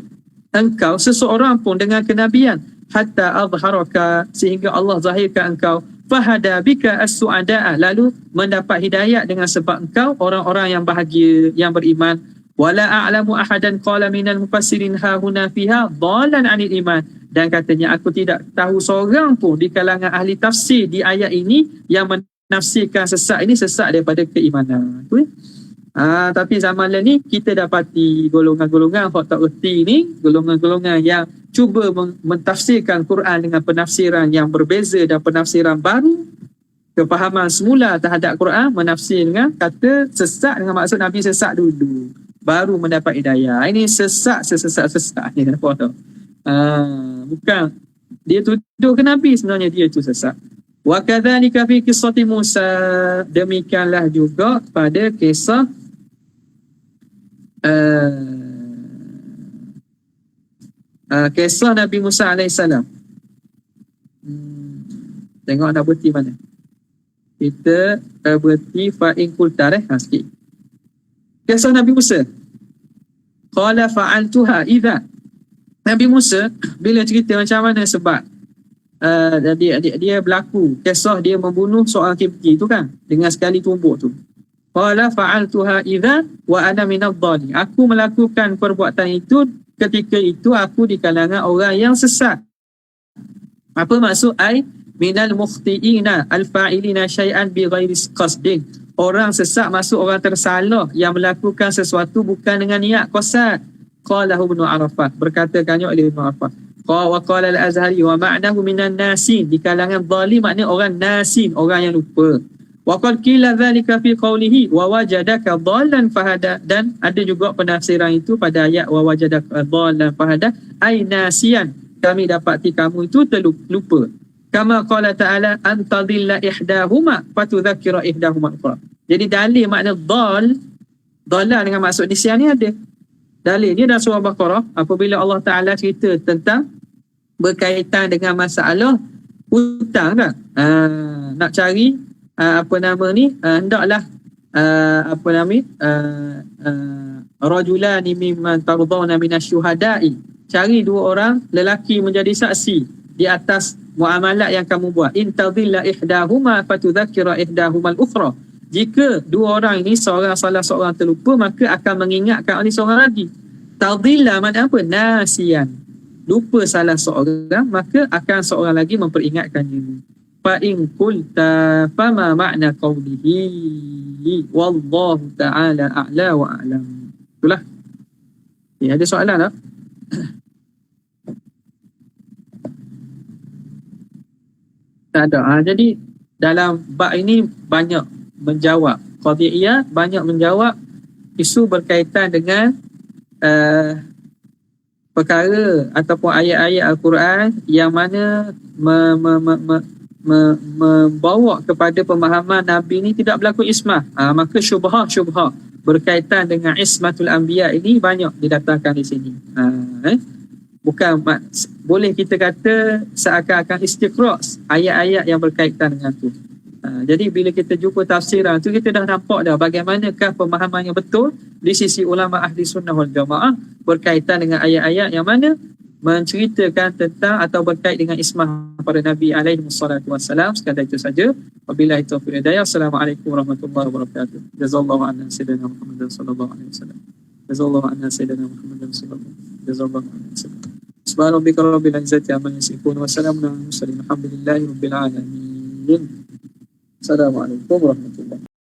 engkau seseorang pun dengan kenabian hatta adharaka sehingga Allah zahirkan engkau fahada bika as-su'ada'a lalu mendapat hidayah dengan sebab engkau orang-orang yang bahagia yang beriman. Wala a'lamu ahadan qala minal mufassirin ha huna fiha dhalan 'anil iman. Dan katanya aku tidak tahu seorang pun di kalangan ahli tafsir di ayat ini yang menafsirkan sesat ini sesat daripada keimanan. Tapi zaman ni kita dapati golongan-golongan yang tak erti ni, golongan-golongan yang cuba mentafsirkan Quran dengan penafsiran yang berbeza dan penafsiran baru. Kefahaman semula terhadap Quran menafsir dengan kata sesat dengan maksud Nabi sesat dulu baru mendapat hidayah. Ini sesat ni kenapa tahu? Bukan dia tuduh ke Nabi, sebenarnya dia itu sesat. Wa kadzalika fi qissati Musa, demikianlah juga pada kisah kisah Nabi Musa alaihissalam. Tengok nak berhenti mana? Kita berhenti fa'in kultar sikit. Kisah Nabi Musa. Qala fa'altuha idza. Nabi Musa bila cerita macam mana sebab dia berlaku kisah dia membunuh seorang Kipti tu kan dengan sekali tumbuk tu. Qala fa'altuha idza wa ana minadh-dhalin. Aku melakukan perbuatan itu ketika itu aku di kalangan orang yang sesat. Apa maksud ai minal mukhti'ina al-fa'ilina syai'an bighairi qasdin. Orang sesat maksud orang tersalah yang melakukan sesuatu bukan dengan niat qasad. Qala Ibnu Arafah, berkatakannya oleh Ibnu Arafah. Wa qala al-Azhari wa ma'nahu minan nasin, di kalangan zalim maknanya orang nasin, orang yang lupa. Wa qad qila dhalika fi qawlihi wa wajadaka dhallan fahada, dan ada juga penafsiran itu pada ayat wa wajadaka dhallan fahada ai nasian, kami dapati kamu itu terlupa. Kama qala ta'ala antadilla ihdahuma fatudzakkira ihdahuma ukhra. Jadi dalil makna dhalal dengan maksud nisyan ni ada. Dalil ni dalam surah Baqarah apabila Allah Ta'ala cerita tentang berkaitan dengan masalah hutang kan. Nak cari hendaklah rajulani mimman tardawna minasyuhada'i. Cari dua orang lelaki menjadi saksi di atas muamalat yang kamu buat. In tadilla ihdahuma fatudzakkira ihdahumal ukhra. Jika dua orang ini salah seorang terlupa maka akan mengingatkan oleh seorang lagi. Tadilla makna apa? Nasian. Lupa salah seorang maka akan seorang lagi memperingatkannya. Fa in qulta fama ma'na qawlihi wallahu ta'ala a'la wa a'lam. Itulah. Ada soalan tak? Tak ada. Jadi dalam bab ini banyak menjawab qadiyah, banyak menjawab isu berkaitan dengan perkara ataupun ayat-ayat Al-Quran yang mana membawa kepada pemahaman Nabi ini tidak berlaku ismah. Maka syubhah berkaitan dengan ismatul anbiya ini banyak didatangkan di sini. Bukan boleh kita kata seakan-akan istiqra' ayat-ayat yang berkaitan dengan itu. Jadi bila kita jumpa tafsiran tu kita dah nampak dah bagaimanakah pemahaman yang betul di sisi ulama ahli sunnah wal jamaah berkaitan dengan ayat-ayat yang mana menceritakan tentang atau berkait dengan ismah para Nabi alaihi wassalatu wassalam. Sekadar itu saja. Wabillahi taufiq wal hidayah. Assalamualaikum warahmatullahi wabarakatuh. Jazallahu anna sayyidina Muhammadan sallallahu alaihi wasallam. Jazallahu anna sayyidina Muhammadan sallallahu alaihi wasallam. Jazallahu anna sayyidina. Subhanarabbika rabbil izzati amma yasifun wa salamun alal mursalin. Alhamdulillahi rabbil alamin. Assalamualaikum warahmatullahi wabarakatuh.